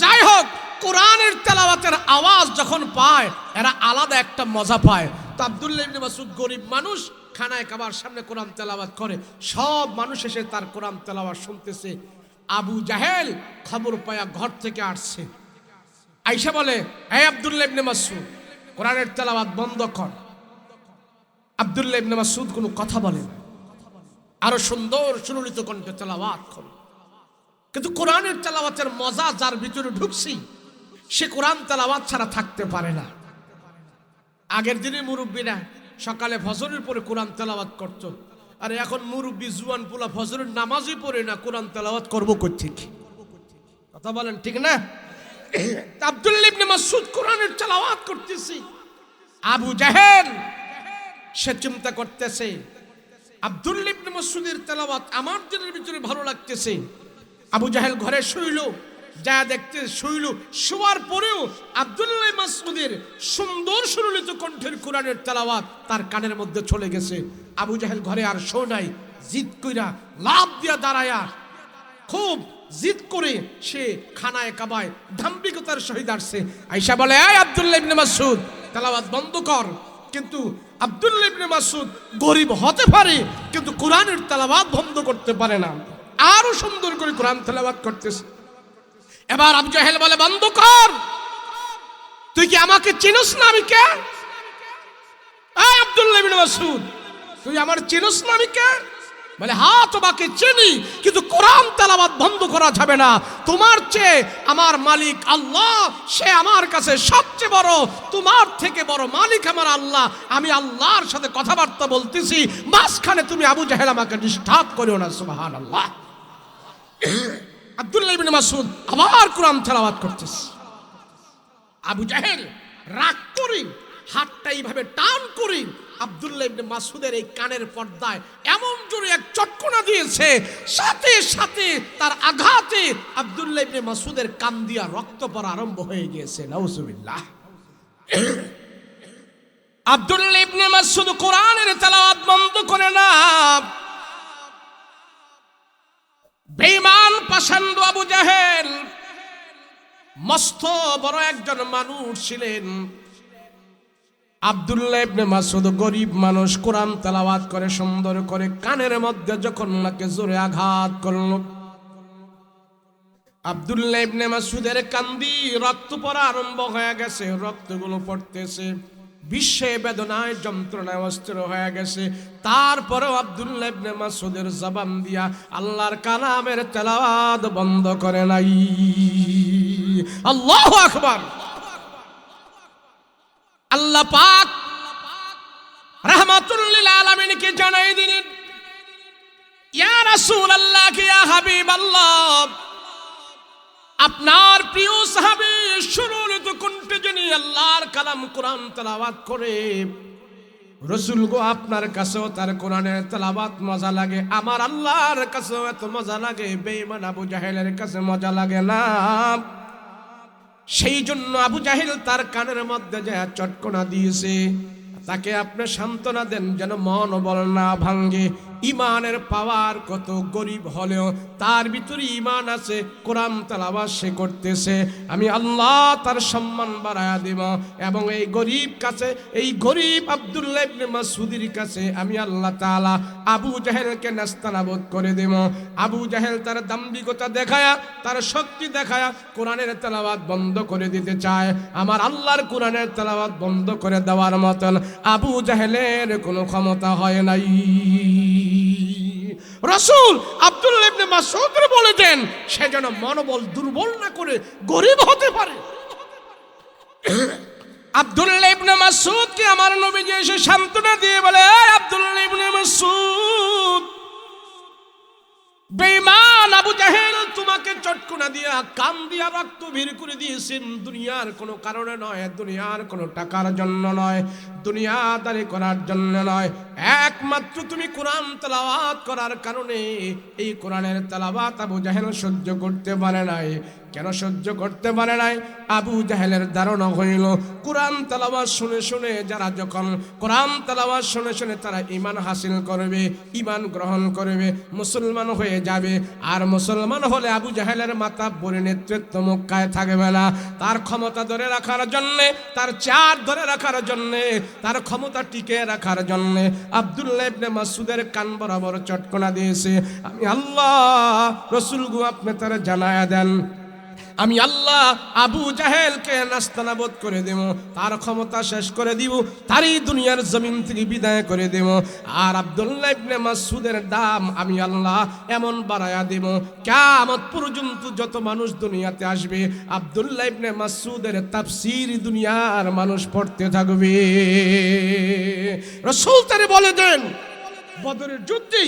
যাই হোক, কোরআনের তেলাওয়াতের আওয়াজ যখন পায়, এরা আলাদা একটা মজা পায়। তো আব্দুল্লাহ ইবনে মাসউদ গরিব মানুষ, খানায়ে কাবার সামনে কোরআন তেলাওয়াত করে। সব মানুষ এসে তার কোরআন তেলাওয়াত শুনতেছে। আবু জাহেল খবর পায়া ঘর থেকে আসছে, আইসা বলে, হে আব্দুল্লাহ ইবনে মাসউদ, কোরআনের তেলাওয়াত বন্ধ কর। আব্দুল্লাহ ইবনে মাসউদ কোনো কথা বলে না, আরো সুন্দর সুললিত কণ্ঠে তেলাওয়াত করে। কিন্তু কোরআনের তেলাওয়াতের মজা যার ভিতরে ঢুকছি, সে কোরআন তেলাওয়াত ছাড়া থাকতে পারে না। আগের দিনে মুরব্বীরা সকালে ফজরের পরে কোরআন তেলাওয়াত করত, আর এখন মুরব্বী জুয়ান পোলা ফজরের নামাজই পড়ে না, কোরআন তেলাওয়াত করবো কোত্থেকে? কথা বলেন, ঠিক না? আব্দুল্লাহ ইবনে মাসউদ কোরআনের তেলাওয়াত করতেছে। আবু জাহেল সে চিন্তা করতেছে, আব্দুল্লাহ ইবনে মাসউদের তেলাওয়াত আমার দিনের ভিতরে ভালো লাগতেছে। আবু জাহেল ঘরে শুইল, যা দেখতে শুইল, শোয়ার পরেও আব্দুল্লাহ মাসউদের সুন্দর সুললিত কণ্ঠের কোরআনের তেলাওয়াত তার কানের মধ্যে চলে গেছে। আবু জাহেল ঘরে আর শো নাই, জিদ কইরা লাফ দিয়া দাঁড়ায়া খুব জিদ করে সে খানায়ে কাবায় দাম্ভিকতার সহিত আসছে। আয়েশা বলে, এই আব্দুল্লাহ ইবনে মাসউদ, তেলাওয়াত বন্ধ কর। কিন্তু আব্দুল্লাহ ইবনে মাসউদ গরিব হতে পারে, কিন্তু কোরআনের তেলাওয়াত বন্ধ করতে পারে না। আরো সুন্দর করে কোরআন তেলাওয়াত করতেছে। এবার আবু জাহেল বলে, বন্ধ কর, তুই কি আমাকে চিনিস না? আমি কে? এই আব্দুল্লাহ ইবনে মাসউদ, তুই আমার চিনিস না? আমি কে? বলে, হ্যাঁ তোমাকে চিনি, কিন্তু কোরআন তেলাওয়াত বন্ধ করা যাবে না। তোমার চেয়ে আমার মালিক আল্লাহ, সে আমার কাছে সবচেয়ে বড়। তোমার থেকে বড় মালিক আমার আল্লাহ। আমি আল্লাহর সাথে কথাবার্তা বলতেছি, মাঝখানে তুমি আবু জাহেল আমাকে ডিস্টার্ব করিও না। সুবহানাল্লাহ। আব্দুল্লাহ ইবনে মাসউদ আবার কোরআন তেলাওয়াত করতেছে। আবু জাহেল রাগ করে হাতটা এইভাবে টান করে আব্দুল্লাহ ইবনে মাসউদের এই কানের পর্দায় এমন জোরে এক চটকনা দিয়েছে, সাথে সাথে তার আঘাতে আব্দুল্লাহ ইবনে মাসউদের কান দিয়া রক্ত পড়া আরম্ভ হয়ে গিয়েছে। নাউজুবিল্লাহ। আব্দুল্লাহ ইবনে মাসউদ কোরআনের তেলাওয়াত বন্ধ করে না। বেঈমান পাষণ্ড আবু জাহেল মস্ত বড় একজন মানুষ ছিলেন। আব্দুল্লাহ ইবনে মাসউদ গরিব মানুষ, কোরআন তেলাওয়াত করে সুন্দর করে, কানের মধ্যে যখন নাকে জোরে আঘাত করল, আব্দুল্লাহ ইবনে মাসউদের কান দিয়ে রক্ত পড়া আরম্ভ হয়ে গেছে। রক্তগুলো পড়তেছে, বিশ্বে বেদনায় যন্ত্রণায় অস্থির হয়ে গেছে। তারপরেও আব্দুল্লাহ ইবনে মাসউদের জবান দিয়া আল্লাহর কালামের তেলাওয়াত বন্ধ করে নাই। আল্লাহু আকবার। আল্লাহ পাক রাহমাতুল লিল আলামিনকে জানাই দিলেন, ইয়া রাসূলুল্লাহ, ইয়া হাবিবাল্লাহ, আপনার প্রিয় সাহাবী সুললিত কণ্ঠে যিনি আল্লাহর কালাম কোরআন তেলাওয়াত করে, রাসূল গো, আপনার কাছেও তার কোরআনের তেলাওয়াত মজা লাগে, আমার আল্লাহর কাছেও এত মজা লাগে, বেঈমান আবু জাহেলের কাছে মজা লাগে না। সেই জন্য আবু জাহেল তার কানের মধ্যে যে চটকনা দিয়েছে, তাকে আপনি সান্ত্বনা দেন যেন মনোবল না ভাঙ্গে। ইমানের পাওয়ার কত গরিব হলেও তার ভিতরে ইমান আছে, কোরআন তেলাওয়াত সে করতেছে, আমি আল্লাহ তার সম্মান বাড়ায়া দেব। এবং এই গরিব কাছে, এই গরিব আব্দুল্লাহ ইবনে মাসউদের কাছে আমি আল্লাহ তাআলা আবু জাহেলকে নাস্তানাবুদ করে দেব। আবু জাহেল তার দাম্ভিকতা দেখায়া, তার শক্তি দেখায়া কোরআনের তেলাওয়াত বন্ধ করে দিতে চায়। আমার আল্লাহর কোরআনের তেলাওয়াত বন্ধ করে দেওয়ার মতন আবু জাহেলের কোনো ক্ষমতা হয় নাই। রাসূল আব্দুল্লাহ ইবনে মাসউদকে বলে দেন সে যেন মনোবল দুর্বল না করে গরিব হতে পারে। আব্দুল্লাহ ইবনে মাসউদকে আমার নবীজি এসে সান্ত্বনা দিয়ে বলে, আব্দুল্লাহ ইবনে মাসউদ, বেঈমান আবু জাহেল তোমাকে চটকনা দিয়া কান দিয়া রক্ত বের করে দিয়েছেন দুনিয়ার কোনো কারণে নয়, দুনিয়ার কোনো টাকার জন্য নয়, দুনিয়াদারি করার জন্য নয়, একমাত্র তুমি কোরআন তেলাওয়াত করার কারণে। এই কোরআনের তেলাওয়াত আবু জাহেল সহ্য করতে পারে নাই। কেন সহ্য করতে পারে নাই? আবু জাহেলের ধারণা হইল কোরআন তেলাওয়াত শুনে শুনে যারা যখন কোরআন তেলাওয়াত শুনে শুনে তারা ঈমান হাসিল করবে, ঈমান গ্রহণ করবে, মুসলমান হয়ে যাবে। আর মুসলমান হলে আবু জাহেলের মাতাব্বরি নেতৃত্ব মক্কায় থাকবে না। তার ক্ষমতা ধরে রাখার জন্যে, তার চার ধরে রাখার জন্যে, তার ক্ষমতা টিকে রাখার জন্যে আব্দুল্লাহ ইবনে মাসউদের কান বরাবর চটকনা দিয়েছে। আমি আল্লাহ রাসূল গো আপনি তারা জানায়া দেন, আমি আল্লাহ আবু জাহেলকে নাস্তানাবুদ করে দেব, তার ক্ষমতা শেষ করে দিব, তারই দুনিয়ার জমিন থেকে বিদায় করে দেব। আর আব্দুল্লাহ ইবনে মাসউদের দাম আমি আল্লাহ এমন বাড়ায়া দেব, কিয়ামত পর্যন্ত যত মানুষ দুনিয়াতে আসবে আব্দুল্লাহ ইবনে মাসউদের তাফসীর দুনিয়ার মানুষ পড়তে থাকবে। রাসূল তারে বলে দেন বদরের যুদ্ধে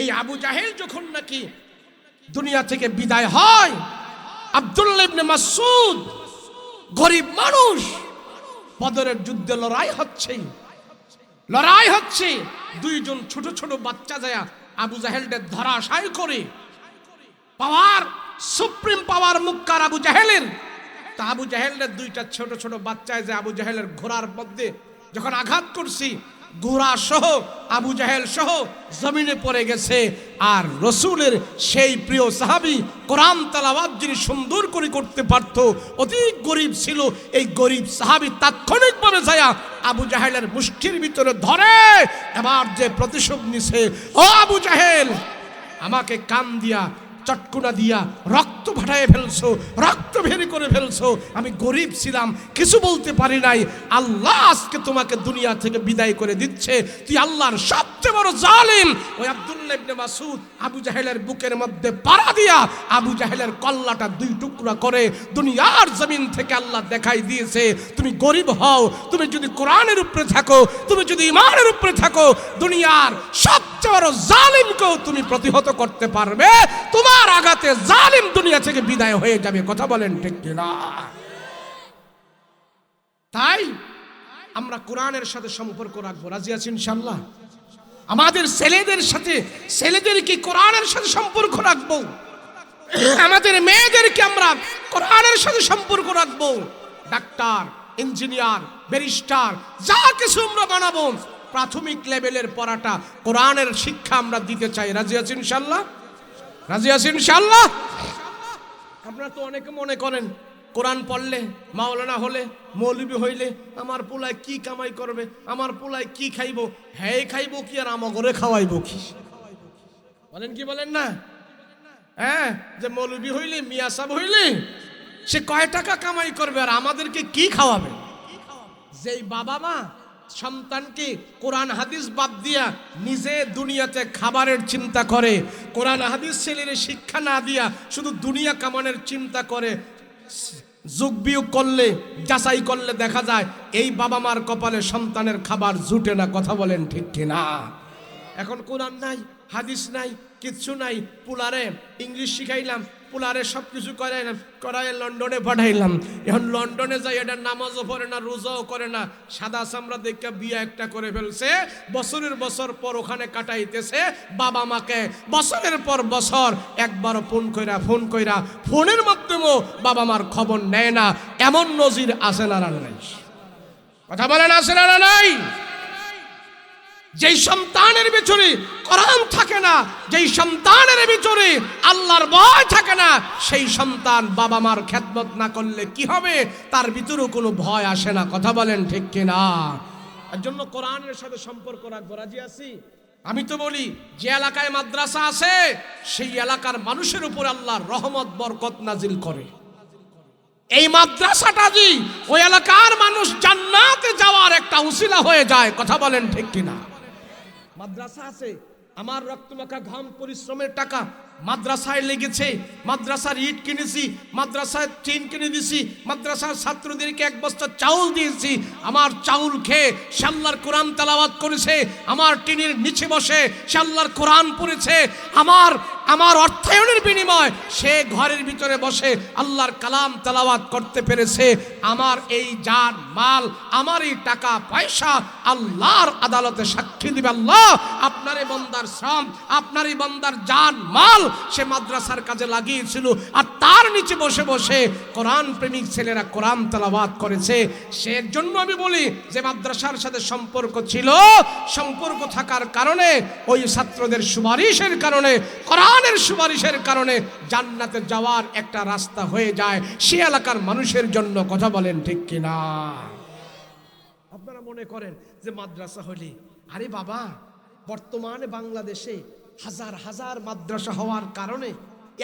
এই আবু জাহেল যখন নাকি দুনিয়া থেকে বিদায় হয়, আব্দুল্লাহ ইবনে মাসউদ গরিব মানুষ, বদরের যুদ্ধে লড়াই হচ্ছে, দুইজন ছোট ছোট বাচ্চা যায় আবু জাহেলদের ধরাশায়ী করে, পাওয়ার সুপ্রিম পাওয়ার মুক্কার আবু জাহেলের। তা আবু জাহেলের দুইটা ছোট ছোট বাচ্চায় যে আবু জাহেলের ঘোড়ার মধ্যে যখন আঘাত করছি, ঘোড়া সহ আবু জাহেল সহ জমিনে পড়ে গেছে। আর রসুলের সেই প্রিয় সাহাবী কোরআন তেলাওয়াত যিনি সুন্দর করে করতে পারত, অতি গরিব ছিল, এই গরিব সাহাবী তাৎক্ষণিকভাবে যায় আবু জাহেলের মুষ্টির ভিতরে ধরে এবার যে প্রতিশোধ নিছে, ও আবু জাহেল আমাকে কান দিয়া চটকুনা দিয়া রক্ত ফাটায় ফেলছো, রক্ত বের করে ফেলছো, আমি গরিব ছিলাম কিছু বলতে পারি নাই, আল্লাহ আজকে তোমাকে দুনিয়া থেকে বিদায় করে দিচ্ছে, তুই আল্লাহর সবচেয়ে বড় জালিম। ওই আব্দুল্লাহ ইবনে মাসউদ আবু জাহেলের বুকের মধ্যে পাড়া দিয়া আবু জাহেলের কল্লাটা দুই টুকরা করে দুনিয়ার জমিন থেকে আল্লাহ দেখাই দিয়েছে, তুমি গরিব হও, তুমি যদি কোরআনের উপরে থাকো, তুমি যদি ঈমানের উপরে থাকো, দুনিয়ার সবচেয়ে বড় জালিমকেও তুমি প্রতিহত করতে পারবে, তোমার আঘাতে জালিম দুনিয়া থেকে বিদায় হয়ে যাবে। কথা বলেন ঠিক কিনা? তাই আমরা কোরআনের সাথে সম্পর্ক রাখবো, রাজি আছি ইনশাআল্লাহ? আমাদের ছেলেদের সাথে, ছেলেদেরকে কোরআনের সাথে সম্পর্ক রাখবো, আমাদের মেয়েদেরকে আমরা কোরআনের সাথে সম্পর্ক রাখবো। ডাক্তার, ইঞ্জিনিয়ার, ব্যারিস্টার যা কিছু আমরা বানাবো, প্রাথমিক লেভেলের পড়াটা কোরআনের শিক্ষা আমরা দিতে চাই। রাজি আছি ইনশাআল্লাহ? রাজি আছি ইনশাআল্লাহ? আপনারা তো অনেকে মনে করেন কোরআন পড়লে, মাওলানা হলে, মৌলবি হইলে আমার পোলায় কি কামাই করবে, আমার পোলায় কি খাইবো, হ্যাঁ খাইবো কি আর আমাগরে খাওয়াইবো কি? বলেন কি বলেন না? হ্যাঁ, যে মৌলবি হইলে, মিয়া সাহেব হইলে সে কয় টাকা কামাই করবে আর আমাদেরকে কি খাওয়াবে? যেই বাবা মা সন্তানকে কোরআন হাদিস বাদ দিয়া নিজে দুনিয়াতে খাবারের চিন্তা করে, কোরআন হাদিস ছেলের শিক্ষা না দিয়া শুধু দুনিয়া কামানোর চিন্তা করে, যোগ বিয়োগ করলে, যাচাই করলে দেখা যায় এই বাবা মার কপালে সন্তানের খাবার জুটে না। কথা বলেন ঠিক কিনা? এখন কোরআন নাই, হাদিস নাই, কিচ্ছু নাই, পুলারে ইংলিশ শিখাইলাম, পুলারে সব কিছু করাই লন্ডনে পাঠাইলাম। এখন লন্ডনে যাই এটা নামাজও পড়ে না, রোজাও করে না, সাদা চামড়া দেখে বিয়ে একটা করে ফেলছে, বছরের বছর পর ওখানে কাটাইতেছে, বাবা মাকে বছরের পর বছর একবারও ফোন কইরা ফোনের মাধ্যমেও বাবা মার খবর নেয় না। এমন নজির আছে না নাই? কথা বলেন আছে না নাই? যেই সন্তানের ভিতরে কোরআন থাকে না, যেই সন্তানের ভিতরে আল্লাহর ভয় থাকে না, সেই সন্তান বাবা মার খেদমত না করলে কি হবে? তার ভিতরেও কোনো ভয় আসে না। কথা বলেন ঠিক কিনা? এর জন্য কোরআনের সাথে সম্পর্ক রাখবো। রাজি আছি? আমি তো বলি যে এলাকায় মাদ্রাসা আছে সেই এলাকার মানুষের উপর আল্লাহর রহমত বরকত নাজিল করে। এই মাদ্রাসাটা জি ওই এলাকার মানুষ জান্নাতে যাওয়ার একটা উসিলা হয়ে যায়। কথা বলেন ঠিক কিনা? মাদ্রাসা আছে, আমার রক্তমাখা ঘাম পরিশ্রমের টাকা মাদ্রাসায় লেগেছে, মাদ্রাসার ইট কিনেছি, মাদ্রাসায় টিন কিনে দিছি, মাদ্রাসার ছাত্রদেরকে এক বস্তা চাউল দিয়েছি। আমার চাউল খেয়ে সে আল্লাহর কোরআন তেলাওয়াত করেছে, আমার টিনের নিচে বসে সে আল্লাহর কোরআন পড়েছে, আমার অর্থায়নের বিনিময় সে ঘরের ভিতরে বসে আল্লাহর কালাম তেলাওয়াত করতে পেরেছে। আমার এই জান মাল, আমার এই টাকা পয়সা আল্লাহর আদালতে সাক্ষী দিবে, আল্লাহ আপনার এই বান্দার শ্রম, আপনার এই বান্দার জান মাল সে মাদ্রাসার কাজে লাগিয়েছিল, আর তার নিচে বসে বসে কোরআন প্রেমিক ছেলেরা কোরআন তেলাওয়াত করেছে। সেই জন্য আমি বলি যে মাদ্রাসার সাথে সম্পর্ক ছিল, সম্পর্ক থাকার কারণে ওই ছাত্রদের সুপারিশের কারণে, কোরআনের সুপারিশের কারণে জান্নাতে যাওয়ার একটা রাস্তা হয়ে যায় সে এলাকার মানুষের জন্য। কথা বলেন ঠিক কিনা? আপনারা মনে করেন যে মাদ্রাসা হলে, আরে বাবা বর্তমানে বাংলাদেশে হাজার হাজার মাদ্রাসা হওয়ার কারণে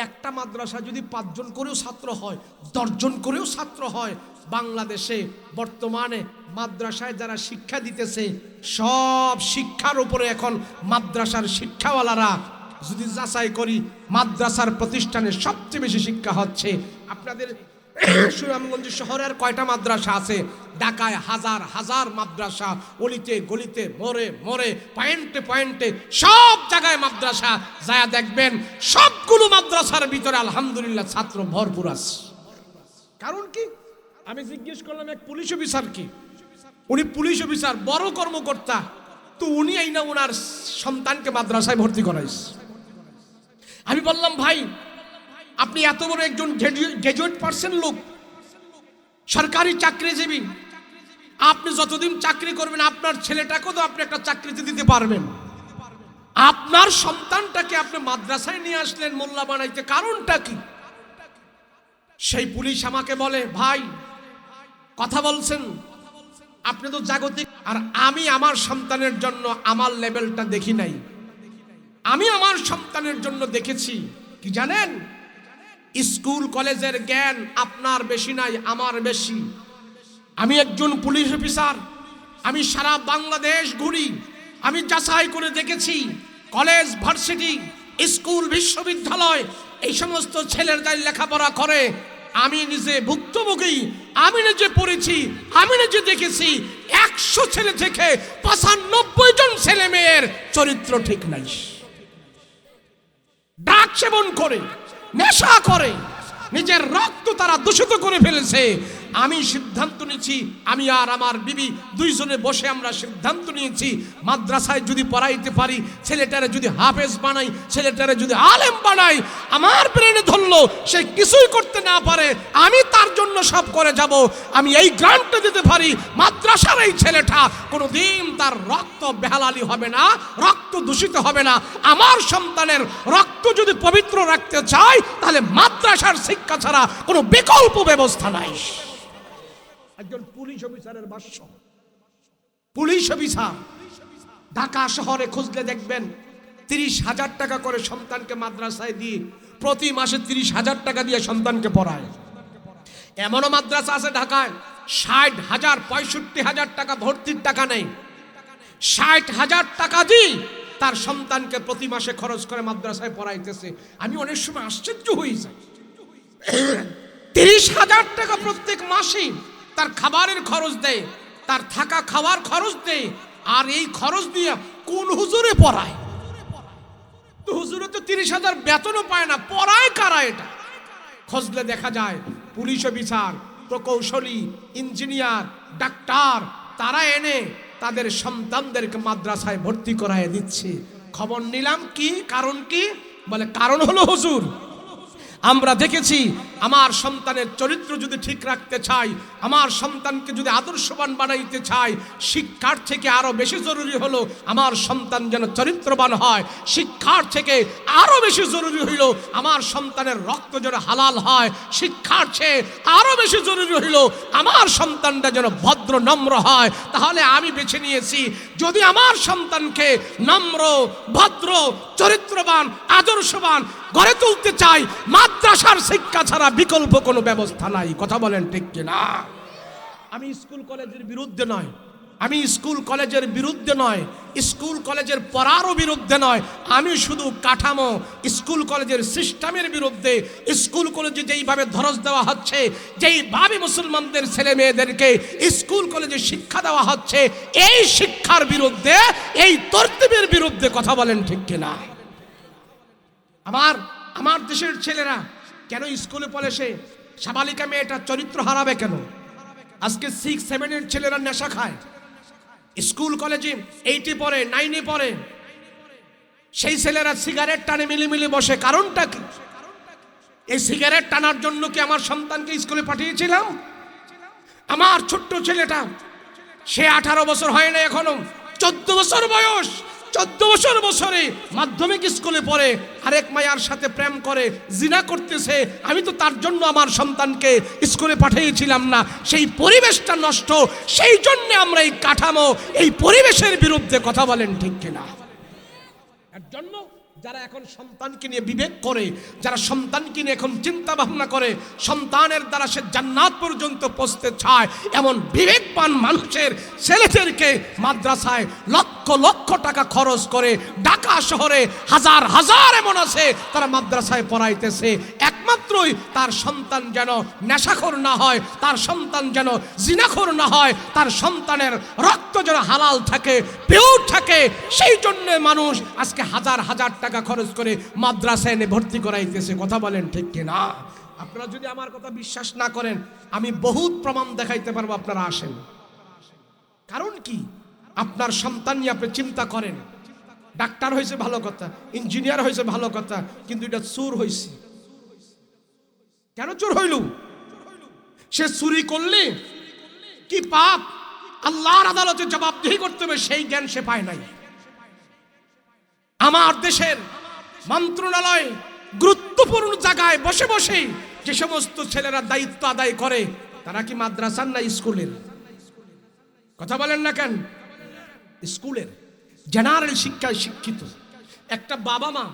একটা মাদ্রাসা যদি 5 জন করেও ছাত্র হয়, 10 জন করেও ছাত্র হয়, বাংলাদেশে বর্তমানে মাদ্রাসায় যারা শিক্ষা দিতেছে সব শিক্ষার উপরে এখন মাদ্রাসার শিক্ষাওয়ালারা যদি যাচাই করি, মাদ্রাসার প্রতিষ্ঠানে সবচেয়ে বেশি শিক্ষা হচ্ছে। আপনাদের সুনামগঞ্জ শহরের কয়টা মাদ্রাসা আছে? ঢাকায় হাজার হাজার মাদ্রাসা, অলিতে গলিতে মোড়ে মোড়ে পয়েন্টে পয়েন্টে সব জায়গায় মাদ্রাসা। যা দেখবেন সবগুলো মাদ্রাসার ভিতরে আলহামদুলিল্লাহ ছাত্র ভরপুর আছে। কারণ কি? আমি জিজ্ঞেস করলাম এক পুলিশ অফিসারকে, উনি পুলিশ অফিসার, বড় কর্মকর্তা, তো উনি এই না ওনার সন্তানকে মাদ্রাসায় ভর্তি করাইছে। আমি বললাম ভাই আপনি এত বড় একজন গ্রাজুয়েট পার্সন লোক, সরকারি চাকরিজীবী, আপনি যতদিন চাকরি করবেন আপনার ছেলেটাকেও তো আপনি একটা চাকরিতে দিতে পারবেন, আপনার সন্তানটাকে আপনি মাদ্রাসায় নিয়ে আসলেন মোল্লা বানাইতে, কারণটা কি? সেই পুলিশ আমাকে বলে ভাই কথা বলছেন আপনি তো জাগতিক, আর আমি আমার সন্তানের জন্য আমার লেভেলটা দেখি নাই, আমি আমার সন্তানের জন্য দেখেছি কি জানেন? স্কুল কলেজের জ্ঞান আপনার বেশি নাই, আমার বেশি। আমি একজন পুলিশ অফিসার, আমি সারা বাংলাদেশ ঘুরি, আমি যাচাই করে দেখেছি কলেজ ভার্সিটি স্কুল বিশ্ববিদ্যালয় এই সমস্ত ছেলেরা লেখাপড়া করে, আমি নিজে ভুক্তভোগী, আমি নিজে পড়েছি, আমি নিজে দেখেছি 100 ছেলে থেকে 95 জন ছেলে মেয়ের চরিত্র ঠিক নাই, ড্রাগ সেবন করে, নেশা করে, নিজের রক্ত তারা দূষিত করে ফেলেছে। আমি সিদ্ধান্ত নিয়েছি, আমি আর আমার বিবি দুইজনে বসে আমরা সিদ্ধান্ত নিয়েছি মাদ্রাসায় যদি পড়াইতে পারি, ছেলেটারে যদি হাফেজ বানাই, ছেলেটারে যদি আলেম বানাই, আমার ব্রেনে ধরলো সে কিছুই করতে না পারে, আমি তার জন্য সব করে যাব। আমি এই গ্রান্টটা দিতে পারি মাদ্রাসার এই ছেলেটা কোনোদিন তার রক্ত বেহালালি হবে না, রক্ত দূষিত হবে না। আমার সন্তানের রক্ত যদি পবিত্র রাখতে চাই তাহলে মাদ্রাসার শিক্ষা ছাড়া কোনো বিকল্প ব্যবস্থা নাই। একজন পুলিশ অফিসারের ভাষ্য। পুলিশ অফিসার ঢাকা শহরে খুঁজলে দেখবেন 30,000 টাকা করে সন্তানকে মাদ্রাসায় দিয়ে প্রতি মাসে 30,000 টাকা দিয়ে সন্তানকে পড়ায়। এমনও মাদ্রাসা আছে ঢাকায় 60,000 65,000 টাকা ভর্তির টাকা নেই, 60,000 টাকা দিয়ে তার সন্তানকে প্রতি মাসে খরচ করে মাদ্রাসায় পড়াইতেছে। আমি অনেক সময় আশ্চর্য হয়ে যাই, 30,000 টাকা প্রত্যেক মাসে তার খাবারের খরচ দেয়, তার থাকা খাওয়ার খরচ দেয়, আর এই খরচ দিয়ে কোন হুজুরে পড়ায়? তো হুজুরে তো 30,000 বেতনও পায় না, পড়ায় কারা? এটা খুঁজলে দেখা যায় পুলিশ অফিসার, প্রকৌশলী, ইঞ্জিনিয়ার, ডাক্তার, তারা এনে তাদের সন্তানদেরকে মাদ্রাসায় ভর্তি করায় দিচ্ছে। খবর নিলাম কি কারণ? কি বলে? কারণ হলো হুজুর আমরা দেখেছি আমার সন্তানের চরিত্র যদি ঠিক রাখতে চাই, আমার সন্তানকে যদি আদর্শবান বানাইতে চাই, শিক্ষার থেকে আরো বেশি জরুরি হলো আমার সন্তান যেন চরিত্রবান হয়। শিক্ষার থেকে আরো বেশি জরুরি হইল আমার সন্তানের রক্ত যেন হালাল হয়। শিক্ষার চেয়ে আরো বেশি জরুরি হইল আমার সন্তানটা যেন ভদ্র নম্র হয়। তাহলে আমি বেছে নিয়েছি যদি আমার সন্তানকে নম্র, ভদ্র, চরিত্রবান, আদর্শবান গড়ে তুলতে চাই, মাদ্রাসার শিক্ষা ছাড়া বিকল্প কোনো ব্যবস্থা নাই। কথা বলেন ঠিক কিনা? আমি স্কুল কলেজের বিরুদ্ধে নয়, আমি স্কুল কলেজের বিরুদ্ধে নয়, স্কুল কলেজের পড়ারও বিরুদ্ধে নয়, আমি শুধু কাঠামো স্কুল কলেজের সিস্টেমের বিরুদ্ধে। স্কুল কলেজে যেইভাবে ধরস দেওয়া হচ্ছে, যেইভাবে মুসলমানদের ছেলে মেয়েদেরকে স্কুল কলেজে শিক্ষা দেওয়া হচ্ছে, এই শিক্ষার বিরুদ্ধে, এই তরতিবের বিরুদ্ধে কথা বলেন ঠিক কিনা? আমার দেশের ছেলেরা কেন স্কুলে পড়ে, সে সাবালিকা মেয়েটা চরিত্র হারাবে কেন? আজকে 6-7 ছেলেরা নেশা খায়, স্কুল কলেজে 8 পড়ে, 9 পড়ে, সেই ছেলেরা সিগারেট টানে মিলিমিলি বসে। কারণটা কি? এই সিগারেট টানার জন্য কি আমার সন্তানকে স্কুলে পাঠিয়েছিলাম? আমার ছোট্ট ছেলেটা, সে 18 বছর হয় না এখনো, 14 বছর বয়স, 14 বছরে মাধ্যমিক স্কুলে পড়ে, আরেক মায়ার সাথে প্রেম করে, জিনা করতেছে। আমি তো তার জন্য আমার সন্তানকে স্কুলে পাঠিয়েছিলাম না। সেই পরিবেশটা নষ্ট, সেই জন্য আমরা এই কাঠামো, এই পরিবেশের বিরুদ্ধে কথা বলেন ঠিক কিনা? এর জন্য যারা এখন সন্তানকে নিয়ে বিবেক করে, যারা সন্তানকে নিয়ে এখন চিন্তা ভাবনা করে, সন্তানের দ্বারা সে জান্নাত পর্যন্ত পৌঁছতে চায়, এমন বিবেকবান মানুষের ছেলেদেরকে মাদ্রাসায় লক্ষ লক্ষ টাকা খরচ করে, ঢাকা শহরে হাজার হাজার এমন আছে তারা মাদ্রাসায় পড়াইতেছে, একমাত্রই তার সন্তান যেন নেশাখোর না হয়, তার সন্তান যেন জিনাখোর না হয়, তার সন্তানের রক্ত যেন হালাল থাকে, পিওর থাকে। সেই জন্য মানুষ আজকে হাজার হাজার টাকা খরচ করে মাদ্রাসায় এনে ভর্তি করাইতেছে। কথা বলেন ঠিক কিনা? আপনারা যদি আমার কথা বিশ্বাস না করেন, আমি বহুত প্রমাণ দেখাইতে পারবো, আপনারা আসেন। কারণ কি? আপনার সন্তান নিয়ে আপনি চিন্তা করেন, ডাক্তার হয়েছে ভালো কথা, ইঞ্জিনিয়ার হয়েছে ভালো কথা, কিন্তু এটা চোর হয়েছে। কেন চোর হইল? সে চুরি করলে কি পাপ, আল্লাহর আদালতে জবাবদিহি করতে হবে, সেই জ্ঞান সে পায় নাই। আমার দেশের মন্ত্রণালয় গুরুত্বপূর্ণ জায়গায় বসে বসে যে সমস্ত ছেলেরা দায়িত্ব আদায় করে, তারা কি মাদ্রাসার না স্কুলের? কথা বলেন না কেন? স্কুলের জেনারেল শিক্ষায় শিক্ষিত একটা বাবা মা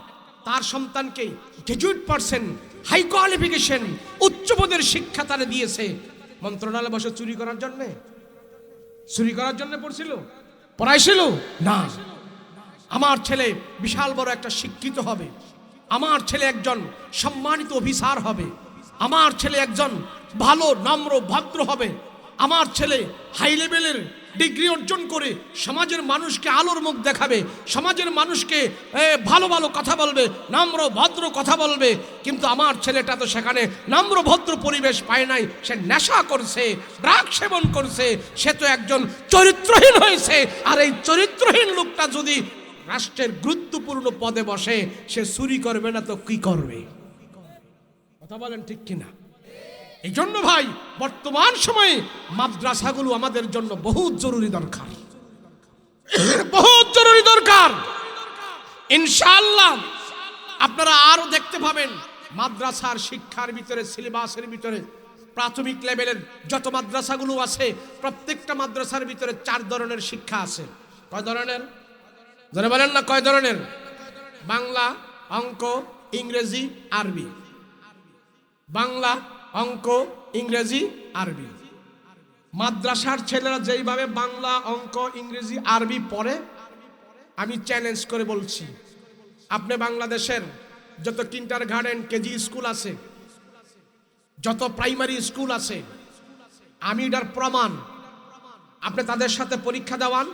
তার সন্তানকে গ্রাজুয়েট পারসন, হাই কোয়ালিফিকেশন, উচ্চ পদের শিক্ষা তারা দিয়েছে, মন্ত্রণালয় বসে চুরি করার জন্য? চুরি করার জন্য পড়ছিল, পড়াইছিল না। আমার ছেলে বিশাল বড় একটা শিক্ষিত হবে, আমার ছেলে একজন সম্মানিত অফিসার হবে, আমার ছেলে একজন ভালো নম্র ভদ্র হবে, আমার ছেলে হাই লেভেলের ডিগ্রি অর্জন করে সমাজের মানুষকে আলোর মুখ দেখাবে, সমাজের মানুষকে ভালো ভালো কথা বলবে, নম্র ভদ্র কথা বলবে। কিন্তু আমার ছেলেটা তো সেখানে নম্র ভদ্র পরিবেশ পায় নাই, সে নেশা করছে, ড্রাগ সেবন করছে, সে তো একজন চরিত্রহীন হয়েছে। আর এই চরিত্রহীন লোকটা যদি রাষ্ট্রের গুরুত্বপূর্ণ পদে বসে, সে চুরি করবে না তো কি করবে? কথা বলেন ঠিক কিনা? এই জন্য ভাই, বর্তমান সময়ে মাদ্রাসাগুলো আমাদের জন্য বহুত জরুরি দরকার, বহুত জরুরি দরকার। ইনশাআল্লাহ আপনারা আরো দেখতে পাবেন মাদ্রাসার শিক্ষার ভিতরে, সিলেবাসের ভিতরে প্রাথমিক লেভেলের যত মাদ্রাসাগুলো আছে, প্রত্যেকটা মাদ্রাসার ভিতরে 4 ধরনের শিক্ষা আছে। কয় ধরনের? যারা বলেন না কয় ধরনের? বাংলা, অঙ্ক, ইংরেজি, আরবি। বাংলা, অঙ্ক, ইংরেজি, আরবি। মাদ্রাসার ছেলেরা যেইভাবে বাংলা, অঙ্ক, ইংরেজি, আরবি পড়ে, আমি চ্যালেঞ্জ করে বলছি, আপনি বাংলাদেশের যত কিন্ডারগার্টেন, কেজি স্কুল আছে, যত প্রাইমারি স্কুল আছে, আমি এটার প্রমাণ, আপনি তাদের সাথে পরীক্ষা দেওয়ান,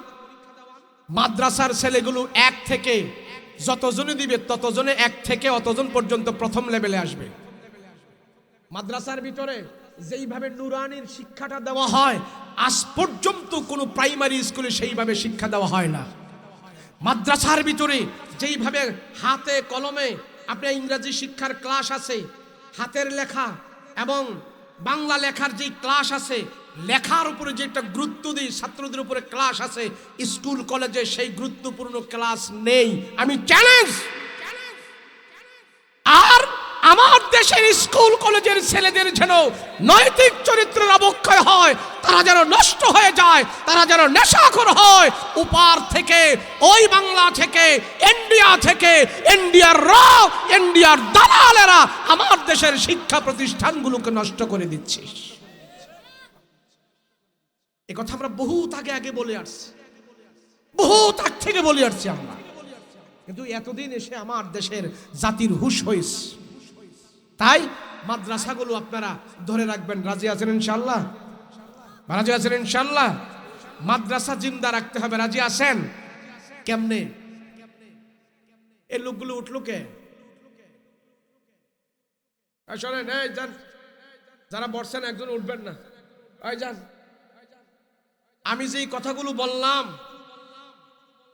মাদ্রাসার ছেলেগুলো 1 থেকে যতজনে দিবে ততজনে 1 থেকে অতজন পর্যন্ত প্রথম লেভেলে আসবে। মাদ্রাসার ভিতরে যেইভাবে নুরানির শিক্ষাটা দেওয়া হয়, আজ পর্যন্ত কোনো প্রাইমারি স্কুলে সেইভাবে শিক্ষা দেওয়া হয় না। মাদ্রাসার ভিতরে যেইভাবে হাতে কলমে আপনার ইংরেজি শিক্ষার ক্লাস আছে, হাতের লেখা এবং বাংলা লেখার যে ক্লাস আছে, লেখার উপরে যে একটা গুরুত্ব দিই, ছাত্রদের উপরে ক্লাস আছে, স্কুল কলেজে সেই গুরুত্বপূর্ণ ক্লাস নেই। আমি চ্যালেঞ্জ। আর আমার দেশের স্কুল কলেজের ছেলেদের যেন নৈতিক চরিত্রের অবক্ষয় হয়, তারা যেন নষ্ট হয়ে যায়, তারা যেন নেশাখোর হয়। উপার থেকে, ওই বাংলা থেকে, ইন্ডিয়া থেকে, ইন্ডিয়ার দালালেরা আমার দেশের শিক্ষা প্রতিষ্ঠানগুলোকে নষ্ট করে দিচ্ছে। এ কথা আমরা বহুত আগে বলে আসছি। বহুত আগ থেকে বলে আসছি আমরা, কিন্তু এতদিন এসে আমার দেশের জাতির হুঁশ হয়েছে। তাই মাদ্রাসাগুলো আপনারা ধরে রাখবেন। রাজি আছেন ইনশাআল্লাহ? রাজি আছেন ইনশাআল্লাহ? মাদ্রাসা জিন্দা রাখতে হবে। রাজি আছেন? কেমনে? এই লোকগুলো উঠলো কে? শোনেন, এই যান, যারা বসছেন একজন উঠবেন না, এই যান। আমি যেই কথাগুলো বললাম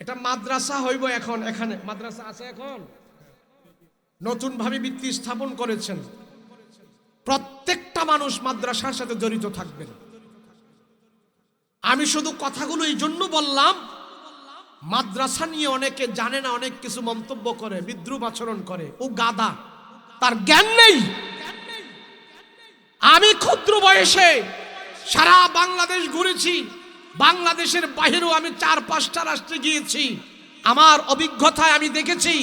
এটা মাদ্রাসা হইব এখন। এখানে মাদ্রাসা আছে, এখন নতুন ভাবে ভিত্তি স্থাপন করেছেন। প্রত্যেকটা মানুষ মাদ্রাসার সাথে জড়িত থাকবেন। আমি শুধু কথাগুলো এই জন্য বললাম, মাদ্রাসা নিয়ে অনেকে জানে না, অনেক কিছু মন্তব্য করে, বিদ্রুপ আচরণ করে। ও গাদা, তার জ্ঞান নেই। আমি ক্ষুদ্র বয়সে সারা বাংলাদেশ ঘুরেছি, বাংলাদেশের বাইরেও আমি 4-5টা রাষ্ট্রে গিয়েছি। আমার অভিজ্ঞতায় আমি দেখেছি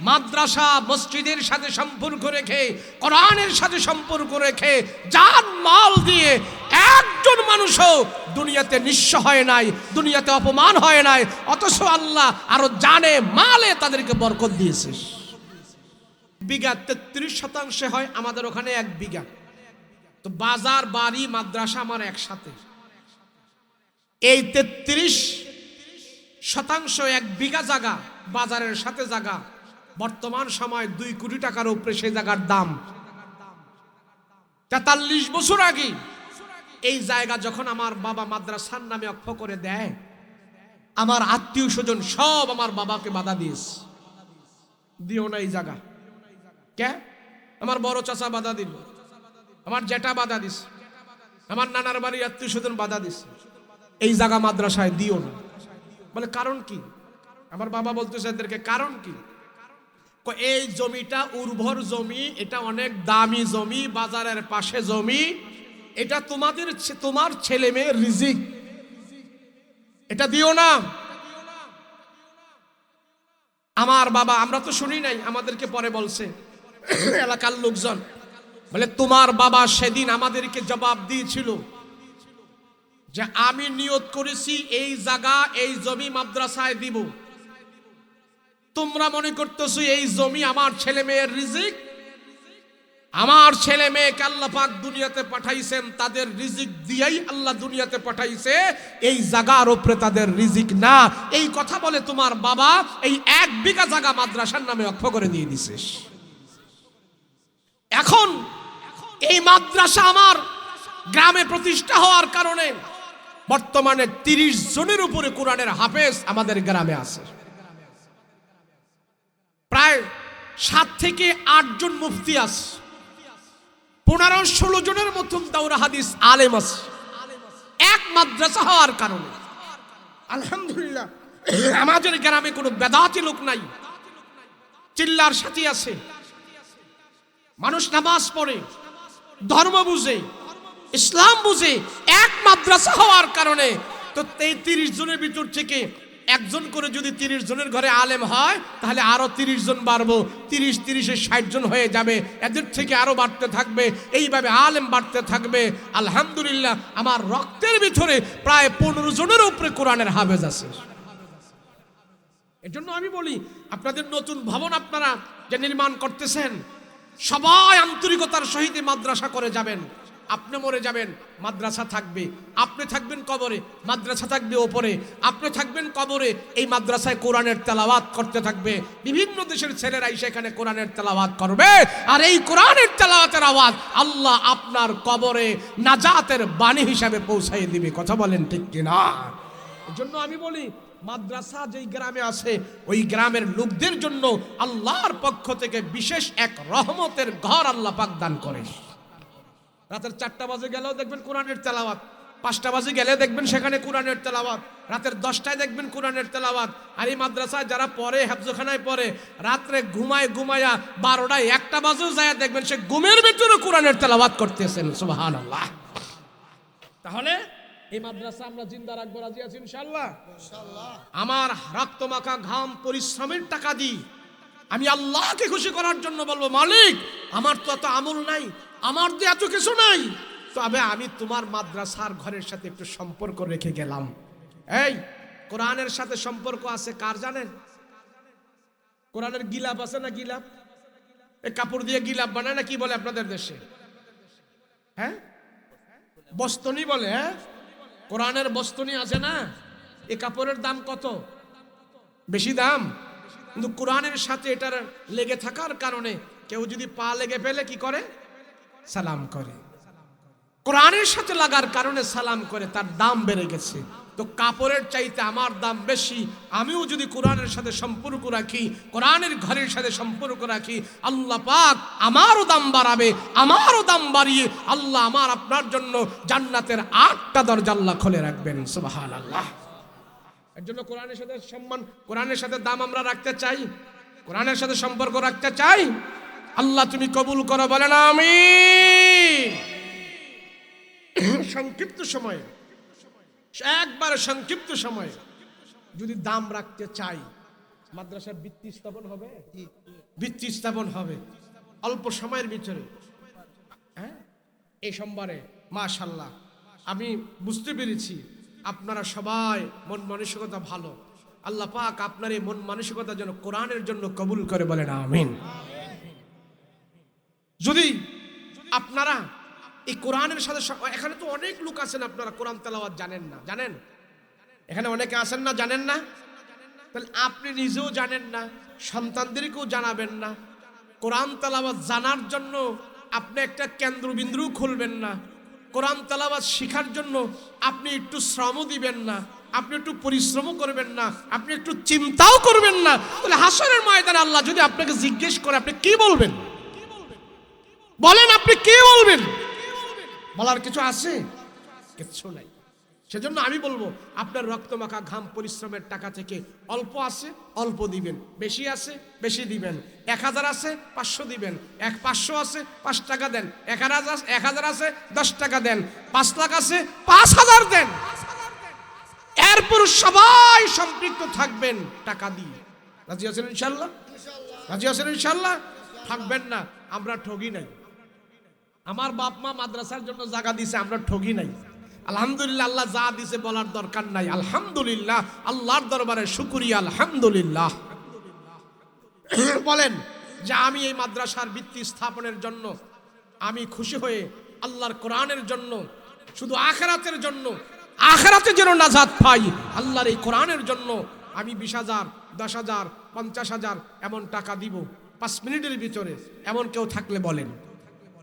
মাদ্রাসা মসজিদের সাথে সম্পর্ক রেখে, কোরআনের সাথে সম্পর্ক রেখে জান মাল দিয়ে একজন মানুষও দুনিয়াতে নিঃস্ব হয় নাই, দুনিয়াতে অপমান হয় নাই। অথচ আল্লাহ আরো জানে মালে তাদেরকে বরকত দিয়েছে। বিঘা 33% হয় আমাদের ওখানে 1 বিঘা। তো বাজার, বাড়ি, মাদ্রাসা আমার একসাথে। এই 33% 1 বিঘা জায়গা, বাজারের সাথে জায়গা, বর্তমান সময় 2 কোটি টাকার উপরে সেই জায়গার দাম। 43 বছর আগে এই জায়গা যখন আমার বাবা মাদ্রাসার নামে অক্ষ করে দেয়, আমার আত্মীয় স্বজন সব আমার বাবাকে বাধা দিয়েছে, দিও না এই জায়গা। কে? আমার বড় চাচা বাধা দিল, আমার জেঠা বাধা দিস, আমার নানার বাড়ির আত্মীয় স্বজন বাধা দিস, এই জায়গা মাদ্রাসায় দিও না। বলে কারণ কি? আমার বাবা বলতেছে এদেরকে, কারণ কি? এই জমিটা উর্বর জমি, এটা অনেক দামি জমি, বাজারের পাশে জমি, এটা তোমার ছেলে মেয়ের রিজিক, এটা দিও না। আমার বাবা, আমরা তো শুনি নাই, আমাদেরকে পরে বলছে এলাকার লোকজন, বলে তোমার বাবা সেদিন আমাদেরকে জবাব দিয়েছিল যে আমি নিয়ত করেছি এই জায়গা, এই জমি মাদ্রাসায় দিব। তোমরা মনে করতেছো এই জমি আমার ছেলে মেয়ের রিজিক? আমার ছেলে মেয়েকে আল্লাহ পাক দুনিয়াতে পাঠাইছেন, তাদের রিজিক দিয়েই আল্লাহ দুনিয়াতে পাঠাইছে, এই জায়গার উপরে তাদের রিজিক না। এই কথা বলে তোমার বাবা এই 1 বিঘা জায়গা মাদ্রাসার নামে অক্ষ করে দিয়ে দিছে। এখন এই মাদ্রাসা আমার গ্রামে প্রতিষ্ঠা হওয়ার কারণে বর্তমানে 30 জনের উপরে কোরআনের হাফেজ আমাদের গ্রামে আছে। প্রায় 7 থেকে 8 জন মুফতি আছে, 15-16 জনের মতন দাওরা হাদিস আলেম আছে, এক মাদ্রাসা হওয়ার কারণে। আলহামদুলিল্লাহ আমাদের গ্রামে কোনো বেদাতি লোক নাই, চিল্লার সাথী আছে, মানুষ নামাজ পড়ে, ধর্ম বুঝে, ইসলাম বুঝে। এক মাদ্রাসা হওয়ার কারণে তো এই 30 জনের ভিতর থেকে একজন করে যদি 30 জনের ঘরে আলেম হয়, তাহলে আরো 30 জন বাড়বো, 30-30-এ 60 জন হয়ে যাবে, এদের থেকে আরো বাড়তে থাকবে, এইভাবে আলেম বাড়তে থাকবে। আলহামদুলিল্লাহ আমার রক্তের ভিতরে প্রায় 15 জনের উপরে কোরআনের হাফেজ আছে। এজন্য আমি বলি, আপনাদের নতুন ভবন আপনারা যে নির্মাণ করতেছেন, সবাই আন্তরিকতার সহিত মাদ্রাসা করে যাবেন। আপনি মরে যাবেন, মাদ্রাসা থাকবে, আপনি থাকবেন কবরে, মাদ্রাসা থাকবে ওপরে, আপনি থাকবেন কবরে, এই মাদ্রাসায় কোরআনের তেলাওয়াত করতে থাকবে। বিভিন্ন দেশের ছেলেরা সেখানে কোরআনের তেলাওয়াত করবে, আর এই কোরআনের তেলাওয়াতের আওয়াজ আল্লাহ আপনার কবরে নাজাতের বাণী হিসাবে পৌঁছাই দিবে। কথা বলেন ঠিক কিনা? এজন্য আমি বলি, মাদ্রাসা যেই গ্রামে আছে ওই গ্রামের লোকদের জন্য আল্লাহর পক্ষ থেকে বিশেষ এক রহমতের ঘর আল্লাহ পাক দান করে। রাতের 4টা বাজে গেলেও দেখবেন কোরআনের তেলাওয়াত, 5টা বাজে গেলে দেখবেন সেখানে কোরআনের তেলাওয়াত, রাতের 10টায় দেখবেন কোরআনের তেলাওয়াত। আর এই মাদ্রাসায় যারা পড়ে, হেফজখানায় পড়ে, রাত্রে ঘুমায়া 12টায় 1টা বাজেও যায় দেখবেন সে ঘুমের ভিতরে কোরআনের তেলাওয়াত করতেছেন। সুবহানাল্লাহ। তাহলে এই মাদ্রাসা আমরা জিন্দা রাখবো। রাজি আছি ইনশাআল্লাহ? আমার রক্ত মাখা ঘাম পরিশ্রমের টাকা দিই আমি আল্লাহকে খুশি করার জন্য বলবো, মালিক আমার তো এত আমল নাই, আমার তো এত কিছু নাই, তবে আমি তোমার মাদ্রাসার ঘরের সাথে একটু সম্পর্ক রেখে গেলাম। এই কোরআনের সাথে সম্পর্ক আছে কার জানেন? কোরআনের গিলাপ আছে না, গিলাপ, এই কাপড় দিয়ে গিলাপ বানায় না, কি বলে আপনাদের দেশে? হ্যাঁ, বস্তনি বলে। হ্যাঁ, কোরআনের বস্তনি আছে না, এই কাপড়ের দাম কত? বেশি দাম। কিন্তু কোরআনের সাথে এটার লেগে থাকার কারণে কেউ যদি পা লেগে ফেলে কি করে? সালাম করে। কোরআনের সাথে লাগার কারণে সালাম করে, তার দাম বেড়ে গেছে। তো কাপড়ের চাইতে আমার দাম বেশি। আমিও যদি কোরআনের সাথে সম্পর্ক রাখি, কোরআনের ঘরের সাথে সম্পর্ক রাখি, আল্লাহ পাক আমারও দাম বাড়াবে, আমারও দাম বাড়িয়ে আল্লাহ আমার আপনার জন্য জান্নাতের 8টা দরজা আল্লাহ খুলে রাখবেন। সুবহানাল্লাহ। এর জন্য কোরআনের সাথে সম্মান, কোরআনের সাথে দাম আমরা রাখতে চাই, কোরআনের সাথে সম্পর্ক রাখতে চাই। আল্লাহ তুমি কবুল করো, বলেন আমিন। সংক্ষিপ্ত সময়ে, একবারে সংক্ষিপ্ত সময়ে যদি দাম রাখতে চাই, মাদ্রাসার ভিত্তি স্থাপন হবে, ভিত্তি স্থাপন হবে অল্প সময়ের ভিতরে। হ্যাঁ, এই সোমবারে মাশাআল্লাহ আমি বুঝতে পেরেছি আপনারা সবাই মন মানসিকতা ভালো। আল্লাহ পাক আপনার এই মন মানসিকতা যেন কোরআনের জন্য কবুল করে, বলেন আমিন। যদি আপনারা এই কোরআনের সাথে, এখানে তো অনেক লোক আছেন আপনারা কোরআন তেলাওয়াত জানেন না, জানেন? এখানে অনেকে আছেন না, জানেন না? তাহলে আপনি নিজেও জানেন না, সন্তানদেরকেও জানাবেন না। কোরআন তেলাওয়াত জানার জন্য আপনি একটা কেন্দ্রবিন্দু খুলবেন না। কোরআন তেলাওয়াত শেখার জন্য আপনি একটু শ্রম দিবেন না, আপনি একটু পরিশ্রম করবেন না, আপনি একটু চিন্তাও করবেন না। তাহলে হাসরের ময়দানে আল্লাহ যদি আপনাকে জিজ্ঞেস করে, আপনি কি বলবেন? বলেন, আপনি কি বলবেন? বলার কিছু আছে? কিছু নাই। সেজন্য আমি বলবো, আপনার রক্তমাখা ঘাম পরিশ্রমের টাকা থেকে অল্প আছে অল্প দিবেন, বেশি আছে বেশি দিবেন। 1000 আছে 500 দিবেন, 500 আছে 5 টাকা দেন, 1000 আছে 10 টাকা দেন, 5 লাখ আছে 5000 দেন। এরপর সবাই সম্পৃক্ত থাকবেন টাকা দিয়ে। রাজি আছেন ইনশাআল্লাহ? রাজি আছেন ইনশাআল্লাহ? থাকবেন না। আমরা ঠগি নাই। আমার বাপ মা মাদ্রাসার জন্য জায়গা দিছে, আমরা ঠগি নাই। আলহামদুলিল্লাহ, আল্লাহ যা দিছে বলার দরকার নাই। আলহামদুলিল্লাহ, আল্লাহর দরবারে শুকরিয়া, আলহামদুলিল্লাহ। বলেন যে আমি এই মাদ্রাসার ভিত্তি স্থাপনের জন্য আমি খুশি হয়ে আল্লাহর কোরআনের জন্য, শুধু আখিরাতের জন্য, আখিরাতে যেন নাজাত পাই, আল্লাহর এই কোরআনের জন্য আমি 20,000, 10,000, 50,000 এমন টাকা দিব 5 মিনিটের ভিতরে। এমন কেউ থাকলে বলেন।